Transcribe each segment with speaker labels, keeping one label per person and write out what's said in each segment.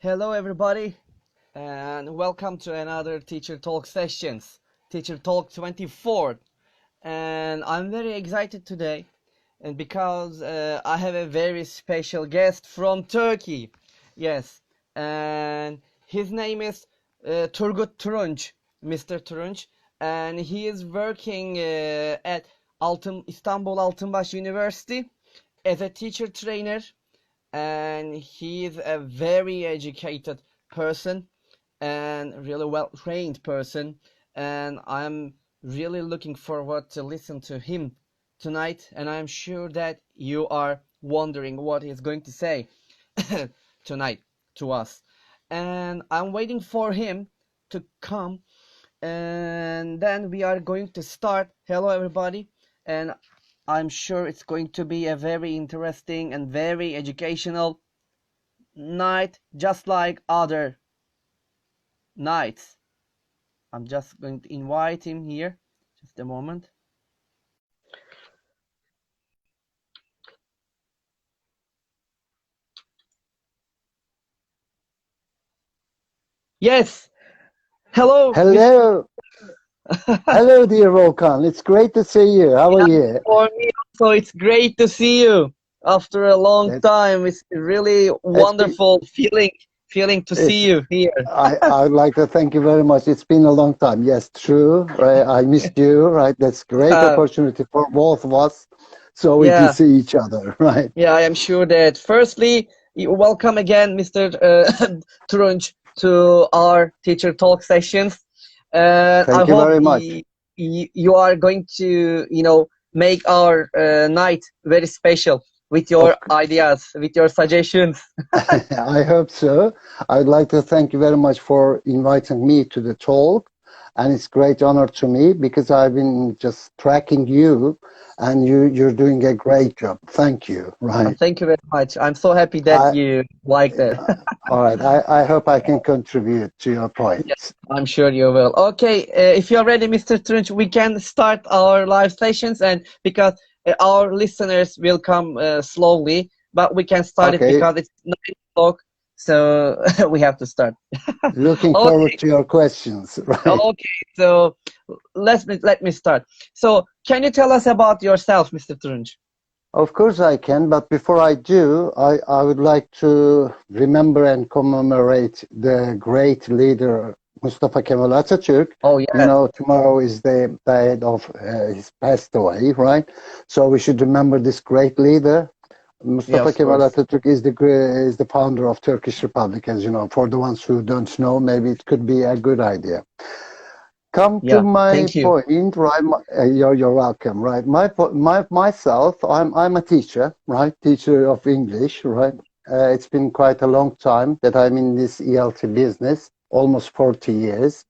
Speaker 1: Hello everybody and welcome to another Teacher Talk sessions, Teacher Talk 24. And I'm very excited today and because I have a very special guest from Turkey. Yes, and his name is Turgut Turunç, Mr. Turunç, and he is working at İstanbul Altınbaş University as a teacher trainer, and he is a very educated person and really well trained person, and I'm really looking forward to listen to him tonight, and I'm sure that you are wondering what he's going to say tonight to us, and I'm waiting for him to come, and then we are going to start. Hello everybody, and I'm sure it's going to be a very interesting and very educational night, just like other nights. I'm just going to invite him here. Just a moment. Yes. Hello.
Speaker 2: Hello. Hello, dear Volkan. It's great to see you. How are you?
Speaker 1: For me also, it's great to see you after a long time. It's really wonderful feeling to see you here.
Speaker 2: I would like to thank you very much. It's been a long time. Yes, true. Right? I missed you. Right. That's great opportunity for both of us, so we can see each other. Right.
Speaker 1: Yeah, I am sure that. Firstly, welcome again, Mr. Turunç, to our Teacher Talk sessions.
Speaker 2: Thank you very much.
Speaker 1: You are going to, make our night very special with your ideas, with your suggestions.
Speaker 2: I hope so. I'd like to thank you very much for inviting me to the talk. And it's great honor to me because I've been just tracking you, and you're doing a great job. Thank you. Right.
Speaker 1: Thank you very much. I'm so happy that you like that.
Speaker 2: All right. I hope I can contribute to your points.
Speaker 1: Yes, I'm sure you will. Okay, if you're ready, Mr. Turunç, we can start our live sessions, and because our listeners will come slowly, but we can start it because it's 9 o'clock. So we have to start.
Speaker 2: Looking forward to your questions. Right.
Speaker 1: Okay, so let me start. So can you tell us about yourself, Mr. Turunç?
Speaker 2: Of course I can, but before I do, I would like to remember and commemorate the great leader Mustafa Kemal Atatürk.
Speaker 1: Oh, yeah.
Speaker 2: You know, tomorrow is the day of his passed away, right? So we should remember this great leader. Mustafa Kemal Atatürk is the founder of Turkish Republic, as you know. For the ones who don't know, maybe it could be a good idea. Come to my point, right? You're welcome, right? Myself, I'm a teacher, right? Teacher of English, right? It's been quite a long time that I'm in this ELT business, almost 40 years.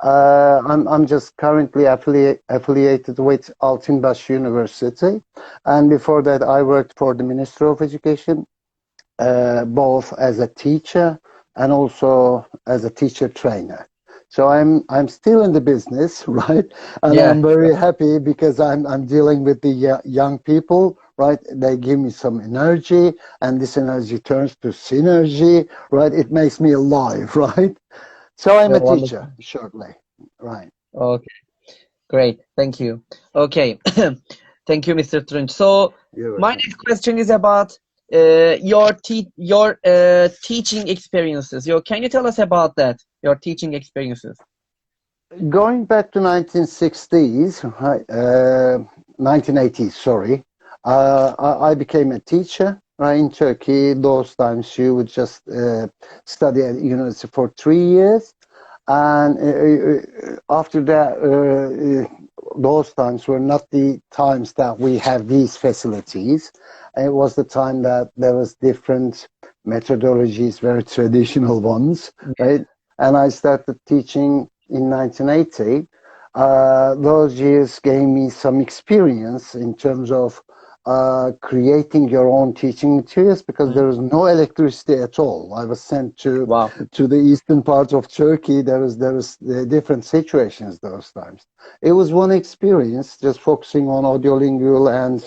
Speaker 2: I'm just currently affiliated with Altınbaş University, and before that I worked for the Ministry of Education, both as a teacher and also as a teacher trainer. So I'm still in the business, right? And I'm very happy because I'm dealing with the young people, right? They give me some energy, and this energy turns to synergy, right? It makes me alive, right? So I'm a teacher, shortly, right?
Speaker 1: Okay, great, thank you. Okay, thank you, Mr. Turunç. So my next question is about your teaching experiences. Can you tell us about that? Your teaching experiences.
Speaker 2: Going back to 1960s, 1980s, sorry. I became a teacher. Right, in Turkey, those times you would just study at university for 3 years, and after that, those times were not the times that we have these facilities. It was the time that there was different methodologies, very traditional ones, right? And I started teaching in 1980. Those years gave me some experience in terms of creating your own teaching materials because there was no electricity at all. I was sent to the eastern part of Turkey. There was different situations those times. It was one experience, just focusing on audiolingual and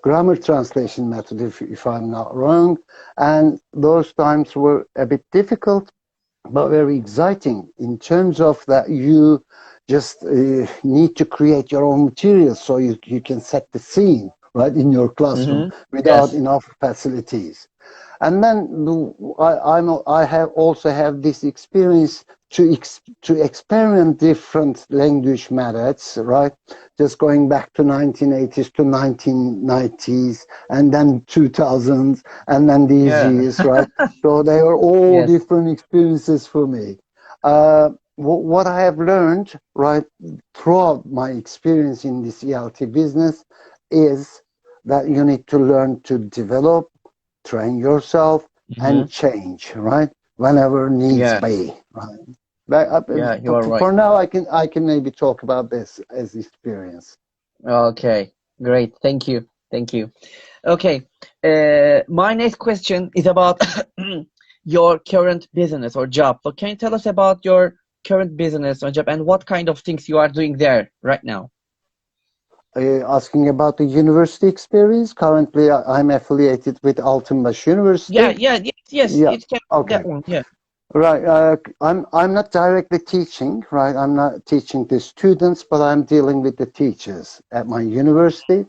Speaker 2: grammar translation method, if I'm not wrong. And those times were a bit difficult, but very exciting in terms of that you just need to create your own materials so you can set the scene right in your classroom without enough facilities. And then I have also have this experience to experiment different language methods, right? Just going back to 1980s to 1990s and then 2000s and then these years, right? So they are all different experiences for me. What I have learned, right, throughout my experience in this ELT business is that you need to learn to develop, train yourself, and change, right? Whenever needs be, right? But,
Speaker 1: you are right.
Speaker 2: For now, I can maybe talk about this as experience.
Speaker 1: Okay, great. Thank you. Thank you. Okay, my next question is about your current business or job. So can you tell us about your current business or job and what kind of things you are doing there right now?
Speaker 2: Asking about the university experience. Currently, I'm affiliated with Altınbaş University.
Speaker 1: Yes. It can be that one. Yeah.
Speaker 2: Right. I'm not directly teaching. Right. I'm not teaching the students, but I'm dealing with the teachers at my university.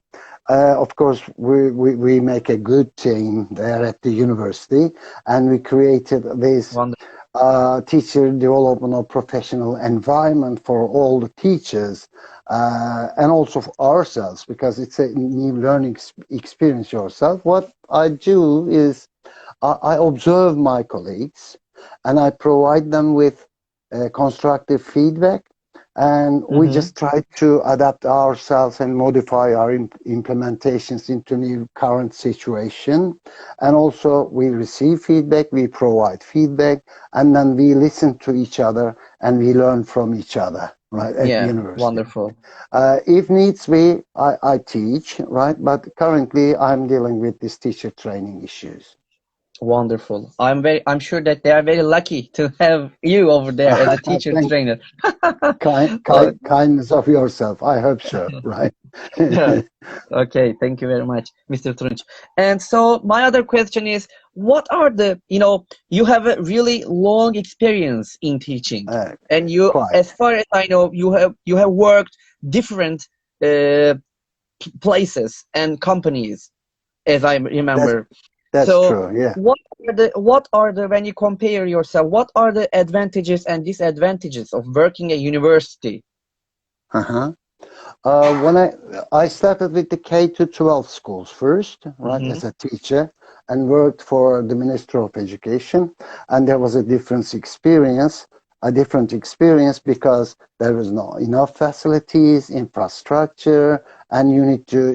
Speaker 2: Of course, we make a good team there at the university, and we created this teacher development or professional environment for all the teachers. And also for ourselves, because it's a new learning experience yourself. What I do is I observe my colleagues and I provide them with constructive feedback, and we just try to adapt ourselves and modify our implementations into new current situation. And also we receive feedback, we provide feedback, and then we listen to each other and we learn from each other. Right, at university.
Speaker 1: Wonderful.
Speaker 2: If needs be, I teach, right? But currently, I'm dealing with these teacher training issues.
Speaker 1: Wonderful. I'm sure that they are very lucky to have you over there as a teacher trainer.
Speaker 2: Kindness of yourself. I hope so, right?
Speaker 1: Okay, thank you very much, Mr. Turunç. And so my other question is, what are the, you have a really long experience in teaching, and you, as far as I know, you have worked different places and companies, as I remember.
Speaker 2: That's true, yeah.
Speaker 1: What are the when you compare yourself, what are the advantages and disadvantages of working at university?
Speaker 2: When I started with the K-12 schools first, right, as a teacher, and worked for the Ministry of Education, and there was a different experience because there was not enough facilities, infrastructure, and you need to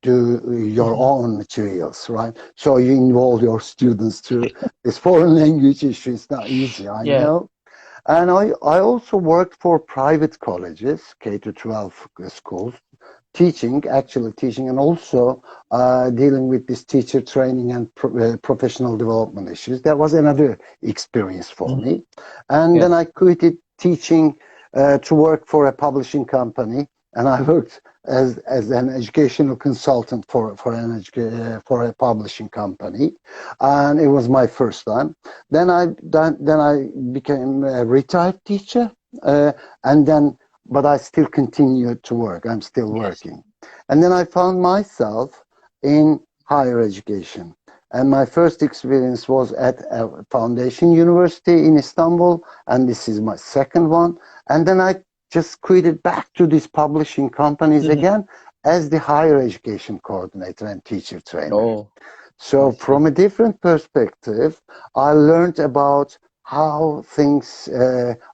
Speaker 2: do your own materials, right? So you involve your students to this foreign language issue. It's not easy, I know. And I also worked for private colleges, K-12 schools, teaching, and also dealing with this teacher training and professional development issues. That was another experience for me. And then I quitted teaching to work for a publishing company, and I worked as an educational consultant for a publishing company, and it was my first time. Then I became a retired teacher, but I still continued to work. I'm still working, and then I found myself in higher education. And my first experience was at a foundation university in Istanbul, and this is my second one. And then I just quitted back to these publishing companies again as the higher education coordinator and teacher trainer. So from a different perspective, I learned about how things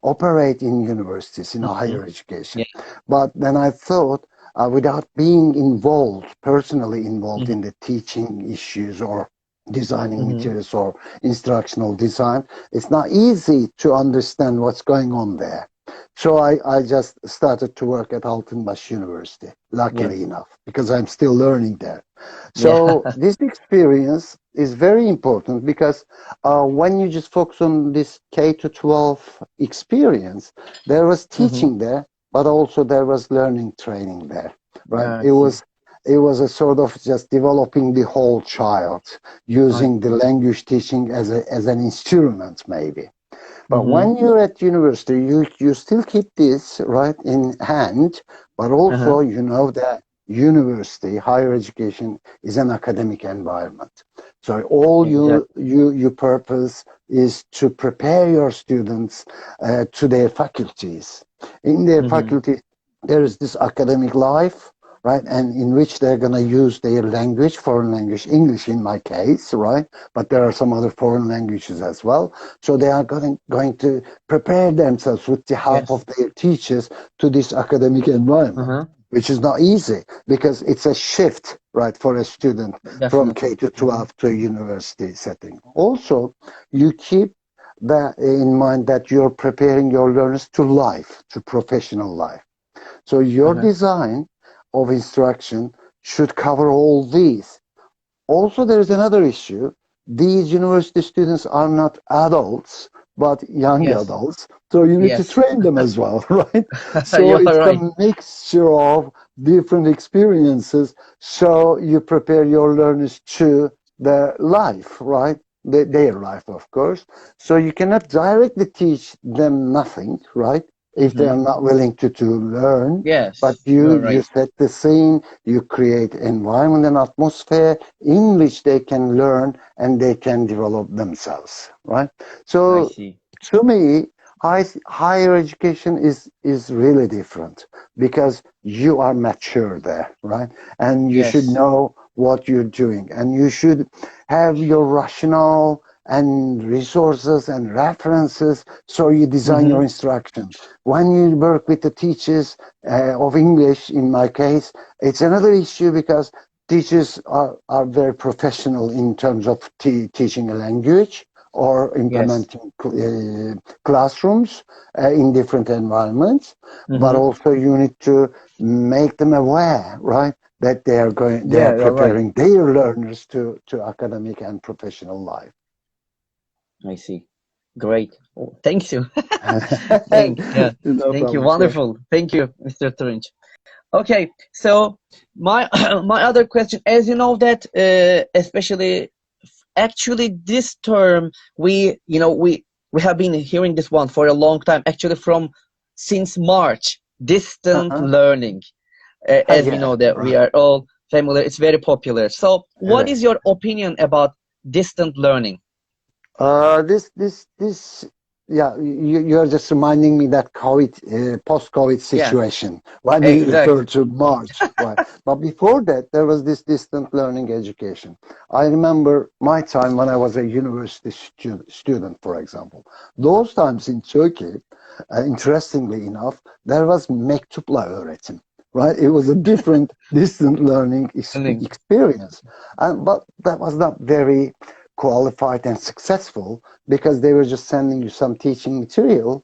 Speaker 2: operate in universities, in higher education. But then I thought, without being personally involved in the teaching issues or designing materials or instructional design, it's not easy to understand what's going on there. So I just started to work at Altınbaş University, luckily enough, because I'm still learning there. So
Speaker 1: Yeah.
Speaker 2: this experience is very important because when you just focus on this K to 12 experience, there was
Speaker 1: Mm-hmm.
Speaker 2: teaching there, but also there was learning training there, right?
Speaker 1: I see.
Speaker 2: It was a sort of just developing the whole child,
Speaker 1: I
Speaker 2: using the
Speaker 1: see.
Speaker 2: language teaching as an instrument, maybe. But
Speaker 1: Mm-hmm.
Speaker 2: when you're at university, you still keep this right in hand, but also
Speaker 1: Uh-huh.
Speaker 2: you know that university, higher education is an academic environment. So all
Speaker 1: Exactly.
Speaker 2: your purpose is to prepare your students to their faculties. In their
Speaker 1: Mm-hmm.
Speaker 2: faculty, there is this academic life, right, and in which they're going to use their language, foreign language, English in my case, right, but there are some other foreign languages as well. So they are going to prepare themselves with the help
Speaker 1: Yes.
Speaker 2: of their teachers to this academic environment,
Speaker 1: Uh-huh.
Speaker 2: which is not easy because it's a shift, right, for a student from K
Speaker 1: Definitely.
Speaker 2: to
Speaker 1: Mm-hmm.
Speaker 2: 12 to a university setting. Also, you keep that in mind that you're preparing your learners to life, to professional life. So your
Speaker 1: Uh-huh.
Speaker 2: design of instruction should cover all these. Also, there is another issue. These university students are not adults, but young
Speaker 1: Yes.
Speaker 2: adults. So you need to
Speaker 1: Yes.
Speaker 2: train them as well, right? So
Speaker 1: You're
Speaker 2: it's a
Speaker 1: right.
Speaker 2: mixture of different experiences. So you prepare your learners to their life, right? Their life, of course. So you cannot directly teach them nothing, right? If they
Speaker 1: Mm-hmm.
Speaker 2: are not willing to learn, but
Speaker 1: Yes.
Speaker 2: you
Speaker 1: You're
Speaker 2: you
Speaker 1: right.
Speaker 2: set the scene, you create environment and atmosphere in which they can learn and they can develop themselves, right?
Speaker 1: I
Speaker 2: So
Speaker 1: see.
Speaker 2: to me, higher education is really different because you are mature there, right? And you should
Speaker 1: Yes.
Speaker 2: know what you're doing, and you should have your rationale and resources and references so you design your
Speaker 1: Mm-hmm.
Speaker 2: instruction. When you work with the teachers of English, in my case, it's another issue because teachers are very professional in terms of teaching a language or
Speaker 1: Yes.
Speaker 2: implementing classrooms in different environments, but
Speaker 1: Mm-hmm.
Speaker 2: also you need to make them aware, right, that they are
Speaker 1: Yeah, you're right.
Speaker 2: preparing their learners to academic and professional life.
Speaker 1: I see. Great. Oh, thank you. Yeah.
Speaker 2: No
Speaker 1: Thank you.
Speaker 2: problem, sir.
Speaker 1: Wonderful. Thank you, Mr. Turunç. Okay. So my my other question, as you know that especially actually this term we have been hearing this one for a long time actually from since March, distant
Speaker 2: Uh-huh.
Speaker 1: learning. As we
Speaker 2: Yeah,
Speaker 1: know that we
Speaker 2: right.
Speaker 1: are all familiar, it's very popular. So what is
Speaker 2: Evet.
Speaker 1: your opinion about distant learning?
Speaker 2: This, yeah, you're just reminding me that post-COVID
Speaker 1: Yeah,
Speaker 2: situation when you refer
Speaker 1: exactly.
Speaker 2: to March, right? But before that, there was this distant learning education. I remember my time when I was a university student, for example. Those times in Turkey, interestingly enough, there was mektupla öğretim. Right, it was a different distant learning
Speaker 1: Learning.
Speaker 2: experience, but that was not very qualified and successful because they were just sending you some teaching material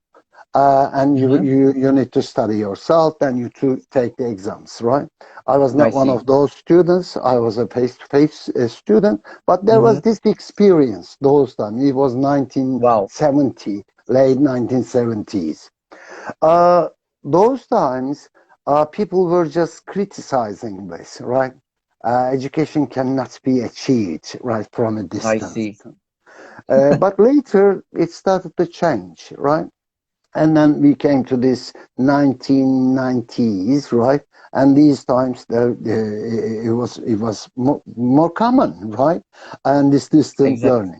Speaker 2: and
Speaker 1: Hmm.
Speaker 2: you need to study yourself and you to take the exams, right? I was
Speaker 1: I
Speaker 2: not one
Speaker 1: see.
Speaker 2: of those students. I was a face-to-face student, but there was
Speaker 1: Hmm.
Speaker 2: this experience those times. It was
Speaker 1: Wow.
Speaker 2: 1970, late 1970s. Uh, those times, people were just criticizing this, right? Education cannot be achieved right from a
Speaker 1: I
Speaker 2: distance.
Speaker 1: see.
Speaker 2: But later it started to change, right? And then we came to this 1990s, right? And these times it was more common, right? And this distant
Speaker 1: Exactly.
Speaker 2: learning.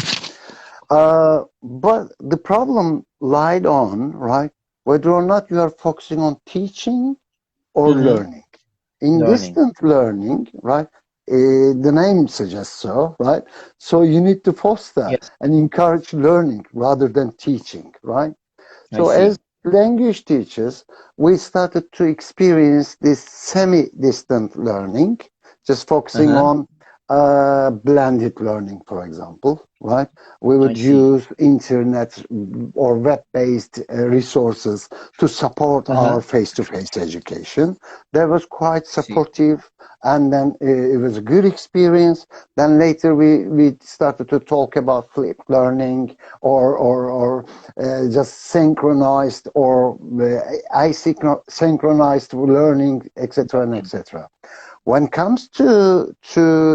Speaker 2: But the problem lied on, right? Whether or not you are focusing on teaching or
Speaker 1: Hmm.
Speaker 2: learning. In
Speaker 1: Learning.
Speaker 2: distant learning, right? The name suggests so, right? So you need to foster
Speaker 1: Yes,
Speaker 2: and encourage learning rather than teaching, right?
Speaker 1: I
Speaker 2: So
Speaker 1: see.
Speaker 2: as language teachers, we started to experience this semi-distant learning, just focusing
Speaker 1: Uh-huh.
Speaker 2: on blended learning, for example, right? We
Speaker 1: I
Speaker 2: would
Speaker 1: see.
Speaker 2: use internet or web-based resources to support our
Speaker 1: Uh-huh.
Speaker 2: face-to-face education. That was quite
Speaker 1: I see.
Speaker 2: supportive, and then it was a good experience. Then later we started to talk about flipped learning or just synchronized or asynchronized learning, etc. and
Speaker 1: Okay.
Speaker 2: etc. When it comes to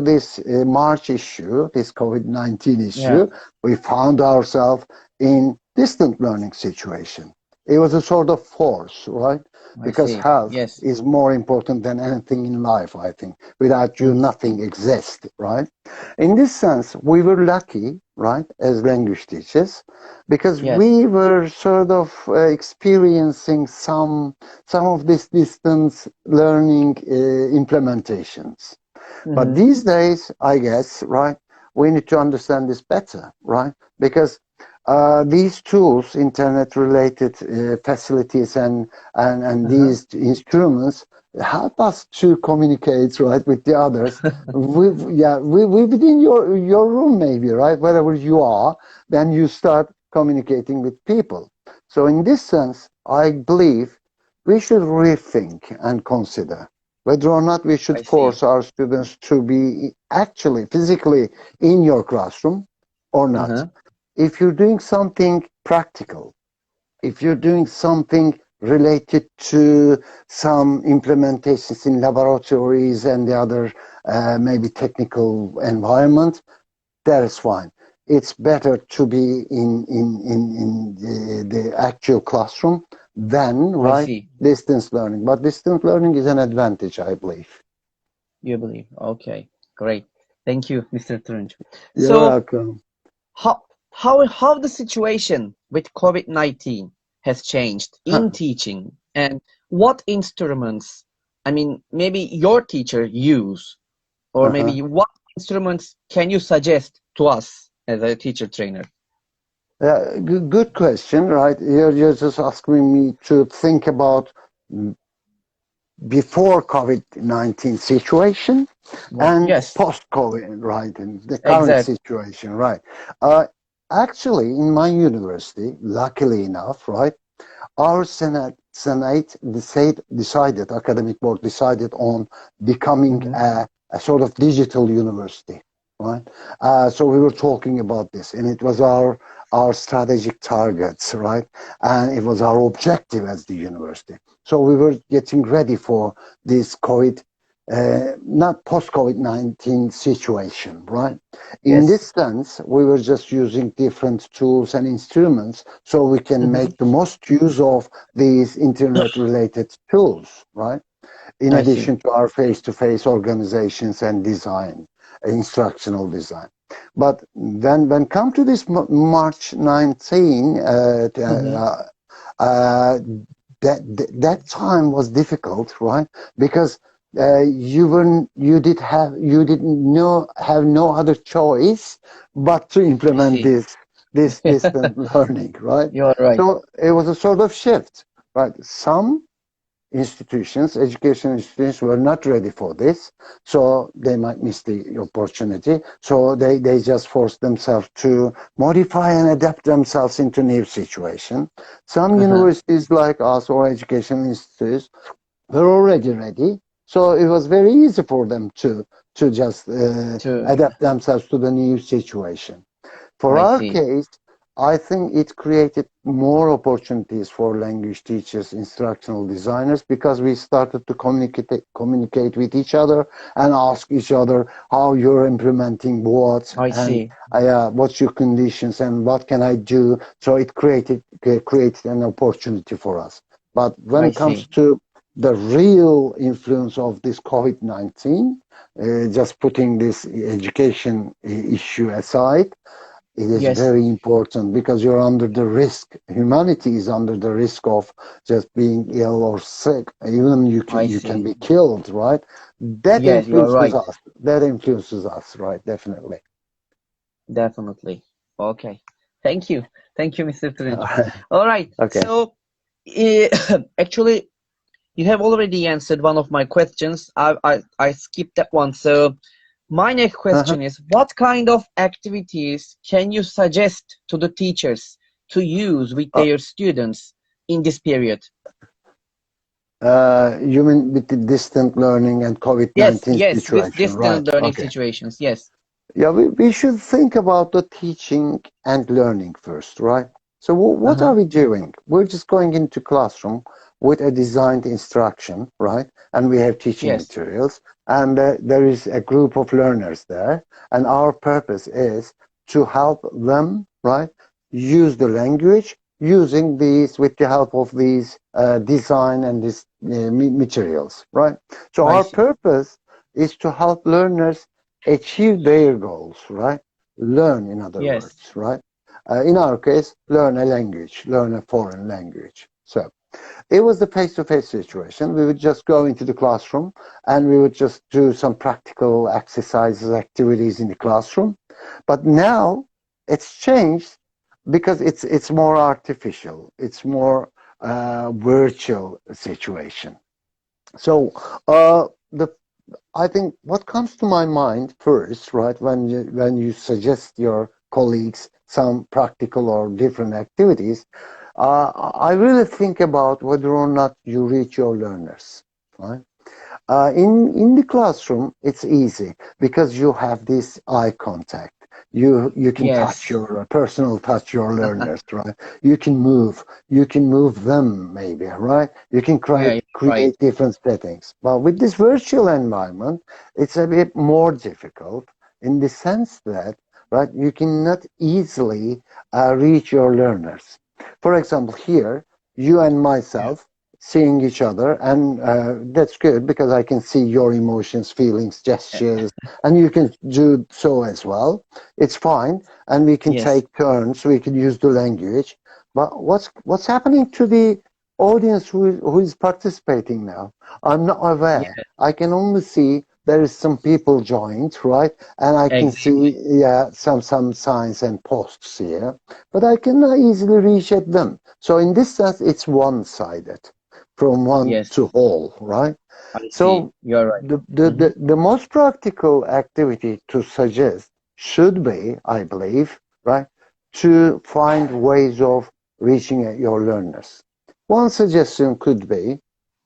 Speaker 2: this March issue, this COVID-19
Speaker 1: Yeah,
Speaker 2: issue, we found ourselves in distant learning situation. It was a sort of force, right?
Speaker 1: I
Speaker 2: Because
Speaker 1: see.
Speaker 2: health
Speaker 1: Yes.
Speaker 2: is more important than anything in life, I think. Without you,
Speaker 1: Mm.
Speaker 2: nothing exists, right? In this sense, we were lucky, right, as language teachers, because
Speaker 1: Yes.
Speaker 2: we were sort of experiencing some of this distance learning implementations. But
Speaker 1: Mm-hmm.
Speaker 2: these days, I guess, right, we need to understand this better, right? Because these tools, internet-related facilities and
Speaker 1: Uh-huh.
Speaker 2: these instruments help us to communicate, right, with the others. We within your room, maybe, right, wherever you are, then you start communicating with people. So in this sense, I believe we should rethink and consider whether or not we should
Speaker 1: I see.
Speaker 2: force our students to be actually physically in your classroom or not.
Speaker 1: Uh-huh.
Speaker 2: If you're doing something practical, if you're doing something related to some implementations in laboratories and the other maybe technical environment, that is fine. It's better to be in the actual classroom than,
Speaker 1: I
Speaker 2: right,
Speaker 1: see.
Speaker 2: distance learning. But distance learning is an advantage, I believe.
Speaker 1: You believe. Okay. Great. Thank you, Mr. Turunç.
Speaker 2: You're
Speaker 1: So,
Speaker 2: welcome.
Speaker 1: how the situation with COVID-19 has changed in teaching, and what instruments, I mean, maybe your teacher use, or
Speaker 2: Uh-huh.
Speaker 1: maybe what instruments can you suggest to us as a teacher trainer?
Speaker 2: Good question, right? You're just asking me to think about before COVID-19 situation and
Speaker 1: Yes,
Speaker 2: post-COVID, right? And the current
Speaker 1: exact.
Speaker 2: situation, right? Uh, Actually, in my university, luckily enough, right, our Senate decided, academic board decided on becoming
Speaker 1: Mm-hmm.
Speaker 2: a sort of digital university, right? So we were talking about this, and it was our strategic targets, right? And it was our objective as the university. So we were getting ready for this COVID, not post-COVID-19 situation, right? In
Speaker 1: Yes.
Speaker 2: this sense, we were just using different tools and instruments so we can
Speaker 1: Mm-hmm.
Speaker 2: make the most use of these internet-related tools, right? In
Speaker 1: I see.
Speaker 2: addition to our face-to-face organizations and design, instructional design. But then when come to this March 19,
Speaker 1: Mm-hmm.
Speaker 2: uh, that time was difficult, right? Because you didn't have no other choice but to
Speaker 1: I
Speaker 2: implement
Speaker 1: see.
Speaker 2: this distant learning, right?
Speaker 1: You are right.
Speaker 2: So it was a sort of shift, right? Some education institutions were not ready for this, so they might miss the opportunity. So they just forced themselves to modify and adapt themselves into new situation. Some
Speaker 1: Uh-huh.
Speaker 2: universities like us or education institutes were already ready, so it was very easy for them to just
Speaker 1: To
Speaker 2: adapt themselves to the new situation. For
Speaker 1: I
Speaker 2: our
Speaker 1: see.
Speaker 2: case, I think it created more opportunities for language teachers, instructional designers, because we started to communicate with each other and ask each other how you're implementing what
Speaker 1: I
Speaker 2: and
Speaker 1: see.
Speaker 2: what's your conditions and what can I do. So it created an opportunity for us. But when
Speaker 1: I
Speaker 2: it comes
Speaker 1: see.
Speaker 2: to the real influence of this COVID-19, just putting this education issue aside, it is
Speaker 1: Yes.
Speaker 2: very important because you're under the risk. Humanity is under the risk of just being ill or sick. Even
Speaker 1: I
Speaker 2: you can
Speaker 1: see.
Speaker 2: be killed, right? That
Speaker 1: Yes, you are
Speaker 2: influences
Speaker 1: right.
Speaker 2: us. That influences us, right? Definitely.
Speaker 1: Definitely. Okay. Thank you. Thank you, Mr. Turunç. All right.
Speaker 2: Okay.
Speaker 1: So, actually, you have already answered one of my questions. I skipped that one. So, My next question is, what kind of activities can you suggest to the teachers to use with their students in this period?
Speaker 2: You mean with the distant learning and
Speaker 1: Yes,
Speaker 2: COVID-19
Speaker 1: yes, this
Speaker 2: situation, right?
Speaker 1: distant learning
Speaker 2: Okay.
Speaker 1: situations, yes.
Speaker 2: Yeah, we should think about the teaching and learning first, right? So what
Speaker 1: Uh-huh.
Speaker 2: are we doing? We're just going into classroom with a designed instruction, right? And we have teaching
Speaker 1: Yes,
Speaker 2: materials, and there is a group of learners there, and our purpose is to help them, right, use the language using these with the help of these design and these materials, right? So
Speaker 1: I
Speaker 2: our
Speaker 1: see.
Speaker 2: purpose is to help learners achieve their goals, right? Learn, in other
Speaker 1: Yes,
Speaker 2: words, right? In our case, learn a language, learn a foreign language. So it was the face-to-face situation. We would just go into the classroom and we would just do some practical exercises, activities in the classroom. But now it's changed because it's more artificial. It's more virtual situation. So the I think what comes to my mind first, right, when you suggest your colleagues some practical or different activities, I really think about whether or not you reach your learners, right? In the classroom, it's easy because you have this eye contact. You can touch
Speaker 1: yes.
Speaker 2: your personal touch your learners, right? You can move them maybe, right? You can
Speaker 1: Yeah, you're right.
Speaker 2: create different settings. But with this virtual environment, it's a bit more difficult in the sense that, right, you cannot easily reach your learners. For example, here, you and
Speaker 1: Yeah.
Speaker 2: myself seeing each other, and that's good because I can see your emotions, feelings, gestures, and you can do so as well. It's fine, and we can
Speaker 1: Yes.
Speaker 2: take turns. We can use the language. But what's happening to the audience who is participating now? I'm not aware.
Speaker 1: Yeah,
Speaker 2: I can only see there is some people joined, right? And I can
Speaker 1: exactly.
Speaker 2: see, yeah, some signs and posts here, but I cannot easily reach at them. So in this sense, it's one-sided from one
Speaker 1: Yes,
Speaker 2: to all, right?
Speaker 1: I see.
Speaker 2: So
Speaker 1: You're right. Hmm.
Speaker 2: the most practical activity to suggest should be, I believe, right, to find ways of reaching your learners. One suggestion could be,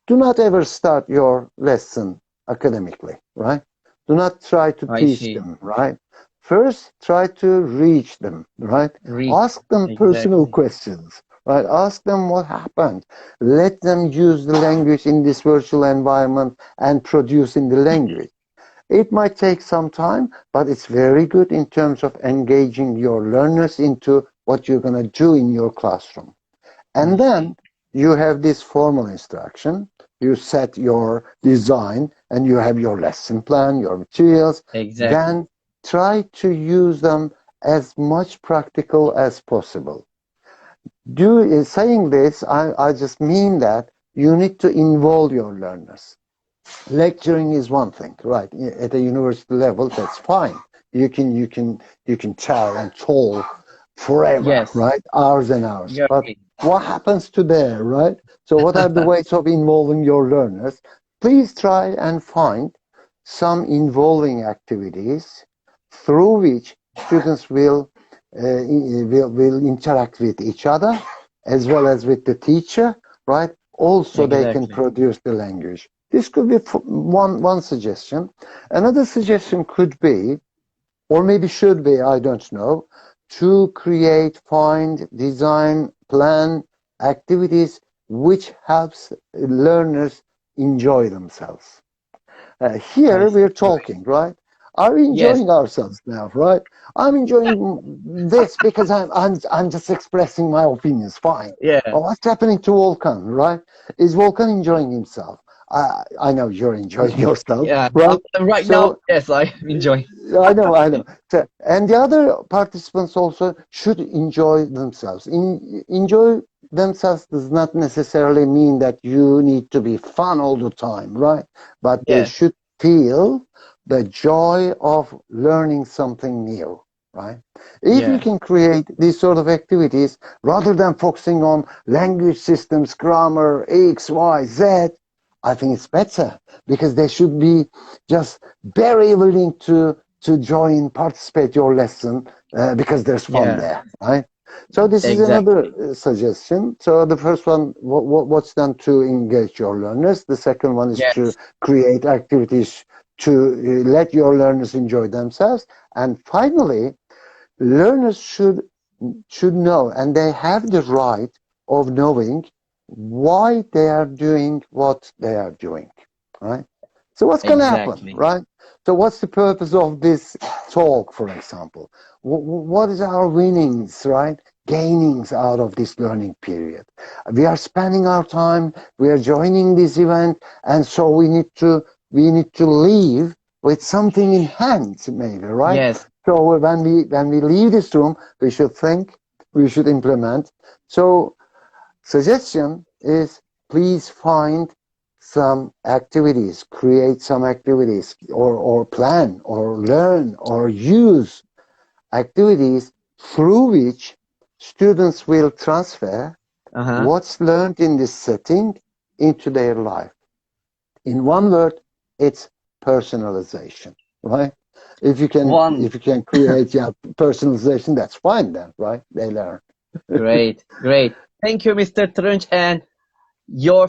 Speaker 2: do not ever start your lesson academically, right? Do not try to
Speaker 1: I
Speaker 2: teach
Speaker 1: see.
Speaker 2: them, right? First, try to reach them, right?
Speaker 1: Read.
Speaker 2: Ask them personal
Speaker 1: Exactly.
Speaker 2: questions, right? Ask them what happened. Let them use the language in this virtual environment and produce in the language. It might take some time, but it's very good in terms of engaging your learners into what you're going to do in your classroom.
Speaker 1: I
Speaker 2: And
Speaker 1: see.
Speaker 2: then you have this formal instruction. You set your design and you have your lesson plan, your materials.
Speaker 1: Exactly.
Speaker 2: Then try to use them as much practical as possible. Saying this, I just mean that you need to involve your learners. Lecturing is one thing, right? At a university level, that's fine. You can tell and talk forever,
Speaker 1: Yes,
Speaker 2: right? Hours and hours.
Speaker 1: you're
Speaker 2: But
Speaker 1: right.
Speaker 2: what happens to there, right? So what are the ways of involving your learners? Please try and find some involving activities through which students will interact with each other as well as with the teacher, right? Also, they can
Speaker 1: Exactly.
Speaker 2: produce the language. This could be one suggestion. Another suggestion could be, or maybe should be, I don't know, to create, find, design, plan activities which helps learners enjoy themselves.
Speaker 1: I
Speaker 2: Here
Speaker 1: see.
Speaker 2: we're
Speaker 1: You're right.
Speaker 2: talking, right? Are we
Speaker 1: Yes.
Speaker 2: enjoying ourselves now, right? I'm enjoying this because I'm just expressing my opinions. Fine.
Speaker 1: Yeah.
Speaker 2: Well, what's happening to Volkan, right? Is Volkan enjoying himself? I know you're enjoying yourself,
Speaker 1: Yeah.
Speaker 2: right?
Speaker 1: Right now,
Speaker 2: So
Speaker 1: yes, I enjoy.
Speaker 2: I know. So, and the other participants also should enjoy themselves. Enjoy themselves does not necessarily mean that you need to be fun all the time, right? But they
Speaker 1: Yeah.
Speaker 2: should feel the joy of learning something new, right? If you
Speaker 1: Yeah.
Speaker 2: can create these sort of activities rather than focusing on language systems, grammar, X, Y, Z, I think it's better because they should be just very willing to join, participate your lesson because there's fun there, right? So this is another suggestion. So the first one, what's done to engage your learners. The second one is to create activities to let your learners enjoy themselves. And finally, learners should know, and they have the right of knowing why they are doing what they are doing, right? So what's going to happen, right? So what's the purpose of this talk, for example? What is our winnings, right? Gainings out of this learning period. We are spending our time, we are joining this event, and so we need to leave with something in hand, maybe, right?
Speaker 1: Yes.
Speaker 2: So when we leave this room, we should think, we should implement. So suggestion is, please find some activities, create some activities, or plan, or learn, or use activities through which students will transfer what's learned in this setting into their life. In one word, it's personalization, right? If you can create personalization, that's fine then, right? They learn.
Speaker 1: Great. Thank you, Mr. Turunç, and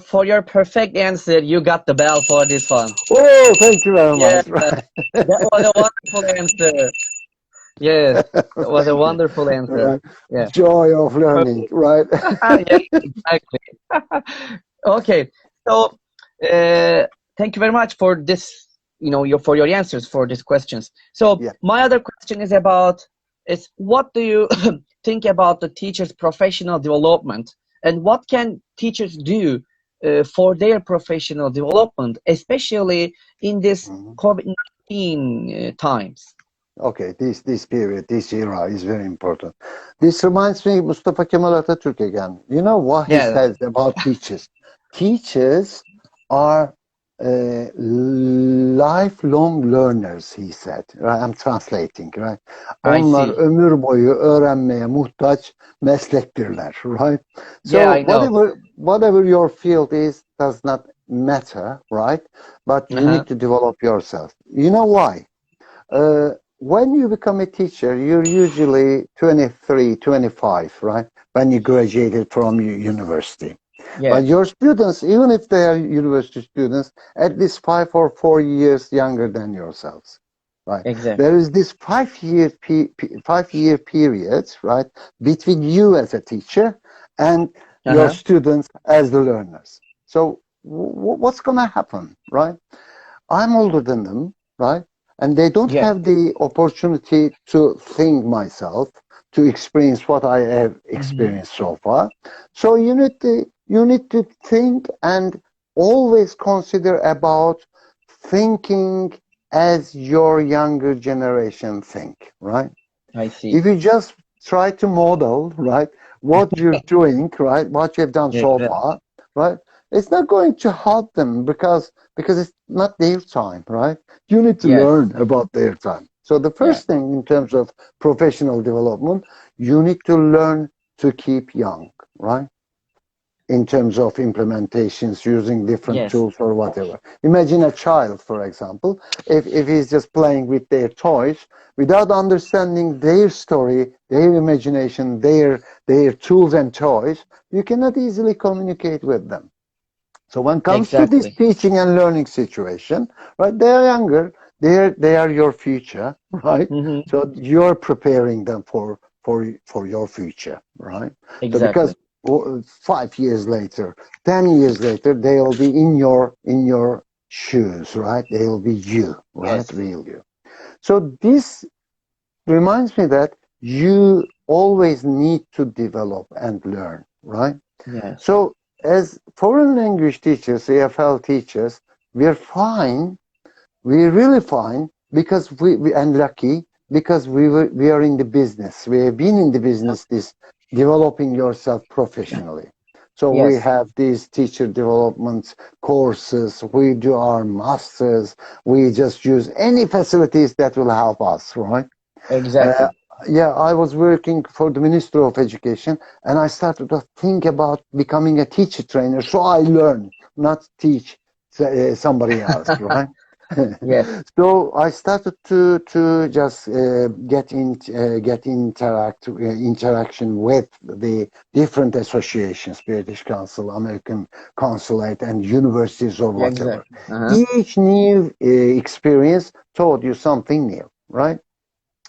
Speaker 1: for your perfect answer, you got the bell for this one.
Speaker 2: Oh, thank you very much. Right.
Speaker 1: That was a wonderful answer. Yes, that was a wonderful answer.
Speaker 2: Right.
Speaker 1: Yeah.
Speaker 2: Joy of learning, right?
Speaker 1: Yes, exactly. Okay, so thank you very much for this. For your answers for these questions. So my other question is what do you think about the teacher's professional development, and what can teachers do for their professional development, especially in this COVID-19 times?
Speaker 2: Okay, this period, this era is very important. This reminds me Mustafa Kemal Atatürk again. You know what he says about teachers? Teachers are lifelong learners, he said. Right? I'm translating, right? Onlar ömür boyu öğrenmeye muhtaç meslektirler, right? So whatever your field is does not matter, right? But you need to develop yourself. You know why? When you become a teacher, you're usually 23, 25, right? When you graduated from university. But your students, even if they are university students, at least 5 or 4 years younger than yourselves, right? There is this 5-year period, right, between you as a teacher and your students as the learners. So what's going to happen, right? I'm older than them, right? And they don't have the opportunity to think myself, to experience what I have experienced so far. So you need to think and always consider about thinking as your younger generation think, right?
Speaker 1: I see.
Speaker 2: If you just try to model, right, what you're doing, right, what you've done so far, right, it's not going to help them because it's not their time, right? You need to learn about their time. So the first thing in terms of professional development, you need to learn to keep young, right? In terms of implementations, using different tools or whatever. Imagine a child, for example, if he's just playing with their toys without understanding their story, their imagination, their tools and toys, you cannot easily communicate with them. So when it comes to this teaching and learning situation, right, they are younger, they are your future, right? So you're preparing them for your future, right? So because 5 years later, 10 years later, they'll be in your shoes, right? They'll be you, right? Real you. So this reminds me that you always need to develop and learn, right? So as foreign language teachers, AFL teachers, we're fine. We're really fine because we and lucky because we are in the business. We have been in the business, this developing yourself professionally. So we have these teacher development courses. We do our masters. We just use any facilities that will help us, right? I was working for the Ministry of Education, and I started to think about becoming a teacher trainer. So I learn, not teach somebody else, right?
Speaker 1: Yes.
Speaker 2: So I started to just get interaction with the different associations, British Council, American Consulate, and universities or
Speaker 1: Yeah,
Speaker 2: whatever.
Speaker 1: exactly. Uh-huh.
Speaker 2: Each new experience taught you something new, right?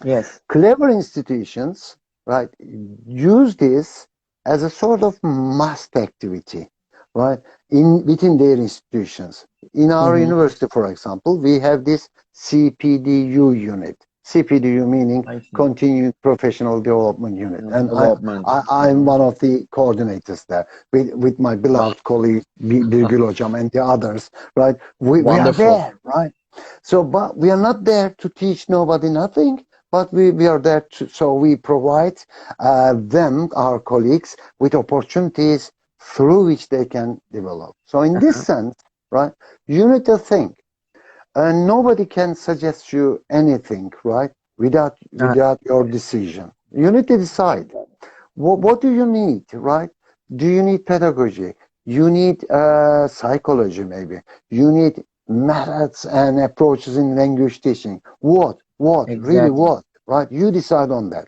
Speaker 1: Yes.
Speaker 2: Clever institutions, right, use this as a sort of must activity, right, in within their institutions. In our
Speaker 1: Mm-hmm.
Speaker 2: university, for example, we have this CPDU unit. CPDU meaning
Speaker 1: I see.
Speaker 2: Continued Professional Development Unit, and
Speaker 1: Development.
Speaker 2: I'm one of the coordinators there with my
Speaker 1: Wow.
Speaker 2: beloved colleague Birgül Hocam and the others. Right, we are
Speaker 1: Wonderful.
Speaker 2: there, right? So, but we are not there to teach nobody nothing, but we are there to, so we provide them, our colleagues, with opportunities through which they can develop. So in this
Speaker 1: Uh-huh.
Speaker 2: sense, right, you need to think, and nobody can suggest you anything, right,
Speaker 1: Uh-huh.
Speaker 2: without your decision. You need to decide. What do you need, right? Do you need pedagogy? You need psychology, maybe. You need methods and approaches in language teaching. Really
Speaker 1: Exactly.
Speaker 2: what, right? You decide on that.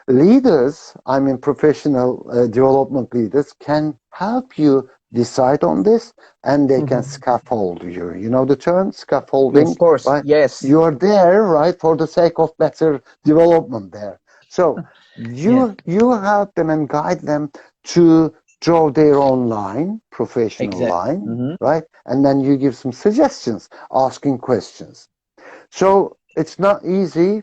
Speaker 2: Leaders, I mean professional development leaders, can help you decide on this, and they can
Speaker 1: Mm-hmm.
Speaker 2: scaffold you. You know the term
Speaker 1: Of
Speaker 2: scaffolding,
Speaker 1: course.
Speaker 2: right?
Speaker 1: Yes.
Speaker 2: You are there, right, for the sake of better development there. So
Speaker 1: Yes.
Speaker 2: you help them and guide them to draw their own line, professional
Speaker 1: Exactly.
Speaker 2: line,
Speaker 1: Mm-hmm.
Speaker 2: right? And then you give some suggestions, asking questions. So it's not easy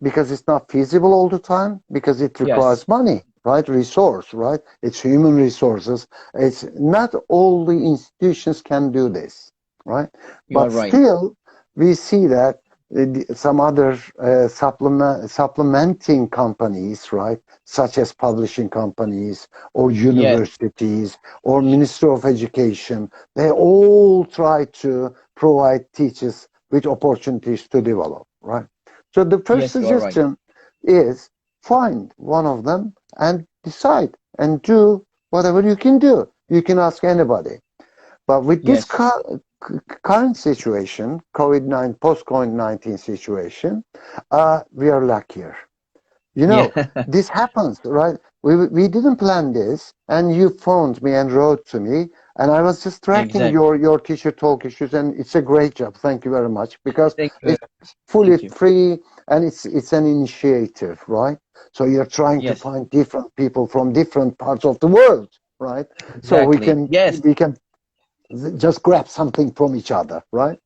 Speaker 2: because it's not feasible all the time, because it
Speaker 1: Yes.
Speaker 2: requires money, right? Resource, right? It's human resources. It's not all the institutions can do this, right?
Speaker 1: You are
Speaker 2: But
Speaker 1: right.
Speaker 2: still, we see that some other supplementing companies, right, such as publishing companies or
Speaker 1: Yes.
Speaker 2: universities or Ministry of Education, they all try to provide teachers with opportunities to develop, right? So the first
Speaker 1: Yes, you are right.
Speaker 2: suggestion is find one of them and decide and do whatever you can do. You can ask anybody. But with this
Speaker 1: Yes.
Speaker 2: current situation, COVID-19, post-COVID-19 situation, we are luckier. You
Speaker 1: Yeah.
Speaker 2: know, this happens, right? We didn't plan this, and you phoned me and wrote to me, and I was just tracking
Speaker 1: Exactly.
Speaker 2: your teacher talk issues, and it's a great job. Thank you very much, because
Speaker 1: Thank you very
Speaker 2: it's
Speaker 1: much.
Speaker 2: fully
Speaker 1: Thank you.
Speaker 2: free and it's an initiative, right? So you're trying to
Speaker 1: Yes.
Speaker 2: find different people from different parts of the world, right? So
Speaker 1: Exactly. Yes.
Speaker 2: we can just grab something from each other, right?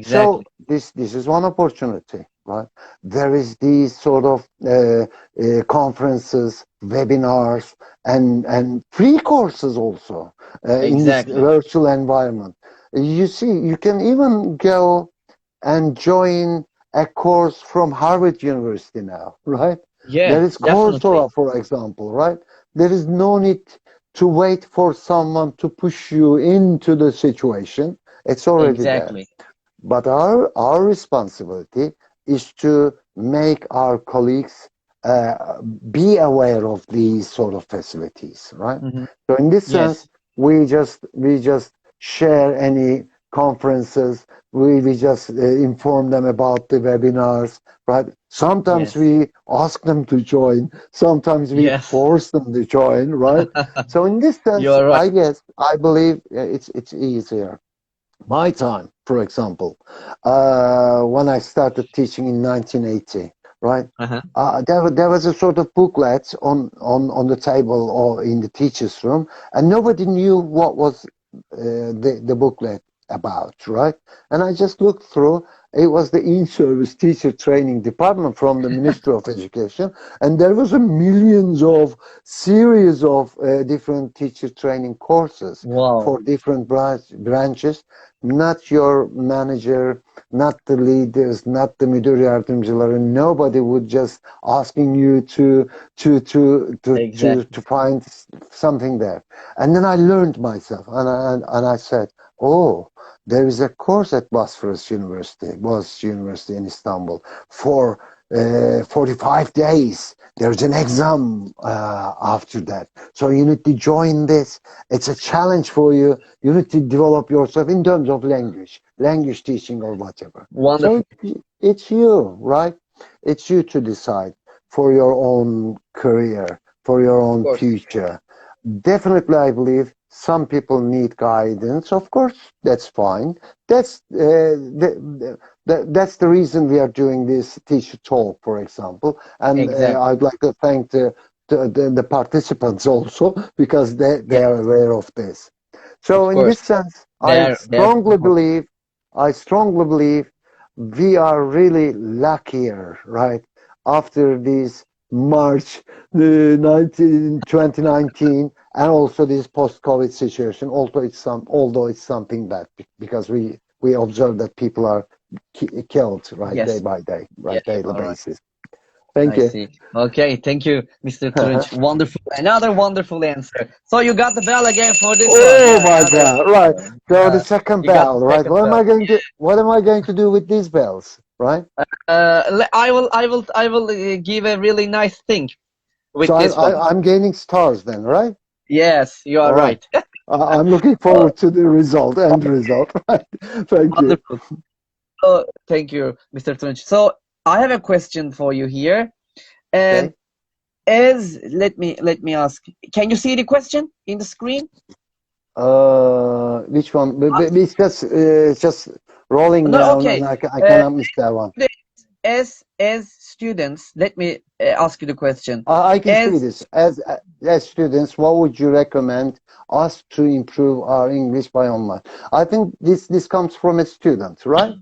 Speaker 2: So
Speaker 1: Exactly.
Speaker 2: this is one opportunity, right? There is these sort of conferences, webinars, and free courses also in this
Speaker 1: Exactly.
Speaker 2: virtual environment. You see, you can even go and join a course from Harvard University now, right?
Speaker 1: Yeah,
Speaker 2: There is
Speaker 1: definitely.
Speaker 2: Coursera, for example, right? There is no need to wait for someone to push you into the situation. It's already there.
Speaker 1: Exactly.
Speaker 2: But our responsibility is to make our colleagues be aware of these sort of facilities, right?
Speaker 1: Hmm.
Speaker 2: So in this sense,
Speaker 1: Yes.
Speaker 2: we just share any conferences. We just inform them about the webinars, right? Sometimes
Speaker 1: Yes.
Speaker 2: we ask them to join. Sometimes we
Speaker 1: Yes.
Speaker 2: force them to join, right? So in this
Speaker 1: You
Speaker 2: sense,
Speaker 1: are right.
Speaker 2: I believe it's easier. My time, for example, when I started teaching in 1980, right?
Speaker 1: Uh-huh.
Speaker 2: There was a sort of booklet on the table or in the teacher's room, and nobody knew what was the booklet about, right? And I just looked through. It was the in-service teacher training department from the Ministry of Education, and there was a millions of series of different teacher training courses
Speaker 1: Wow.
Speaker 2: for different branches. Not your manager, not the leaders, not the müdür yardımcıları. Nobody would just asking you to
Speaker 1: Exactly.
Speaker 2: find something there. And then I learned myself, and I said, oh, there is a course at Bosphorus University in Istanbul for 45 days. There's an exam after that. So you need to join this. It's a challenge for you. You need to develop yourself in terms of language teaching or whatever.
Speaker 1: Wonderful.
Speaker 2: So it's you, right? It's you to decide for your own career, for your
Speaker 1: Of
Speaker 2: own
Speaker 1: course.
Speaker 2: future. Definitely, I believe some people need guidance. Of course, that's fine. That's that's the reason we are doing this teacher talk, for example. And
Speaker 1: Exactly.
Speaker 2: I'd like to thank the participants also, because they
Speaker 1: Yeah,
Speaker 2: are aware of this. So
Speaker 1: of
Speaker 2: in this
Speaker 1: course.
Speaker 2: sense,
Speaker 1: They're
Speaker 2: I strongly believe we are really luckier, right? After this March 2019, and also this post-COVID situation, although it's something bad, because we observe that people are killed, right, day
Speaker 1: yes.
Speaker 2: by day,
Speaker 1: Yeah,
Speaker 2: right, daily
Speaker 1: all right.
Speaker 2: basis. Thank
Speaker 1: I
Speaker 2: you.
Speaker 1: see. Okay, thank you, Mr. Turunç. Wonderful. Another wonderful answer. So you got the bell again for this one.
Speaker 2: Oh
Speaker 1: Yeah,
Speaker 2: my
Speaker 1: another
Speaker 2: God! Right. So the
Speaker 1: uh,
Speaker 2: second
Speaker 1: you got the
Speaker 2: bell, right?
Speaker 1: second bell.
Speaker 2: What am I going to do with these bells, right?
Speaker 1: I will give a really nice thing
Speaker 2: So
Speaker 1: with this one.
Speaker 2: I'm gaining stars then, right?
Speaker 1: Yes, you are
Speaker 2: All right.
Speaker 1: right.
Speaker 2: I'm looking
Speaker 1: Oh,
Speaker 2: forward to the result, end result. Right. Thank you.
Speaker 1: wonderful. So thank you, Mr. Turunç. So I have a question for you here. And
Speaker 2: Okay.
Speaker 1: let me ask. Can you see the question in the screen?
Speaker 2: Which one? It's just rolling
Speaker 1: No,
Speaker 2: down,
Speaker 1: okay.
Speaker 2: and I
Speaker 1: Uh,
Speaker 2: cannot miss that one.
Speaker 1: as students, let me ask you the question.
Speaker 2: I can see
Speaker 1: As
Speaker 2: this. As students, what would you recommend us to improve our English by online? I think this comes from a student, right?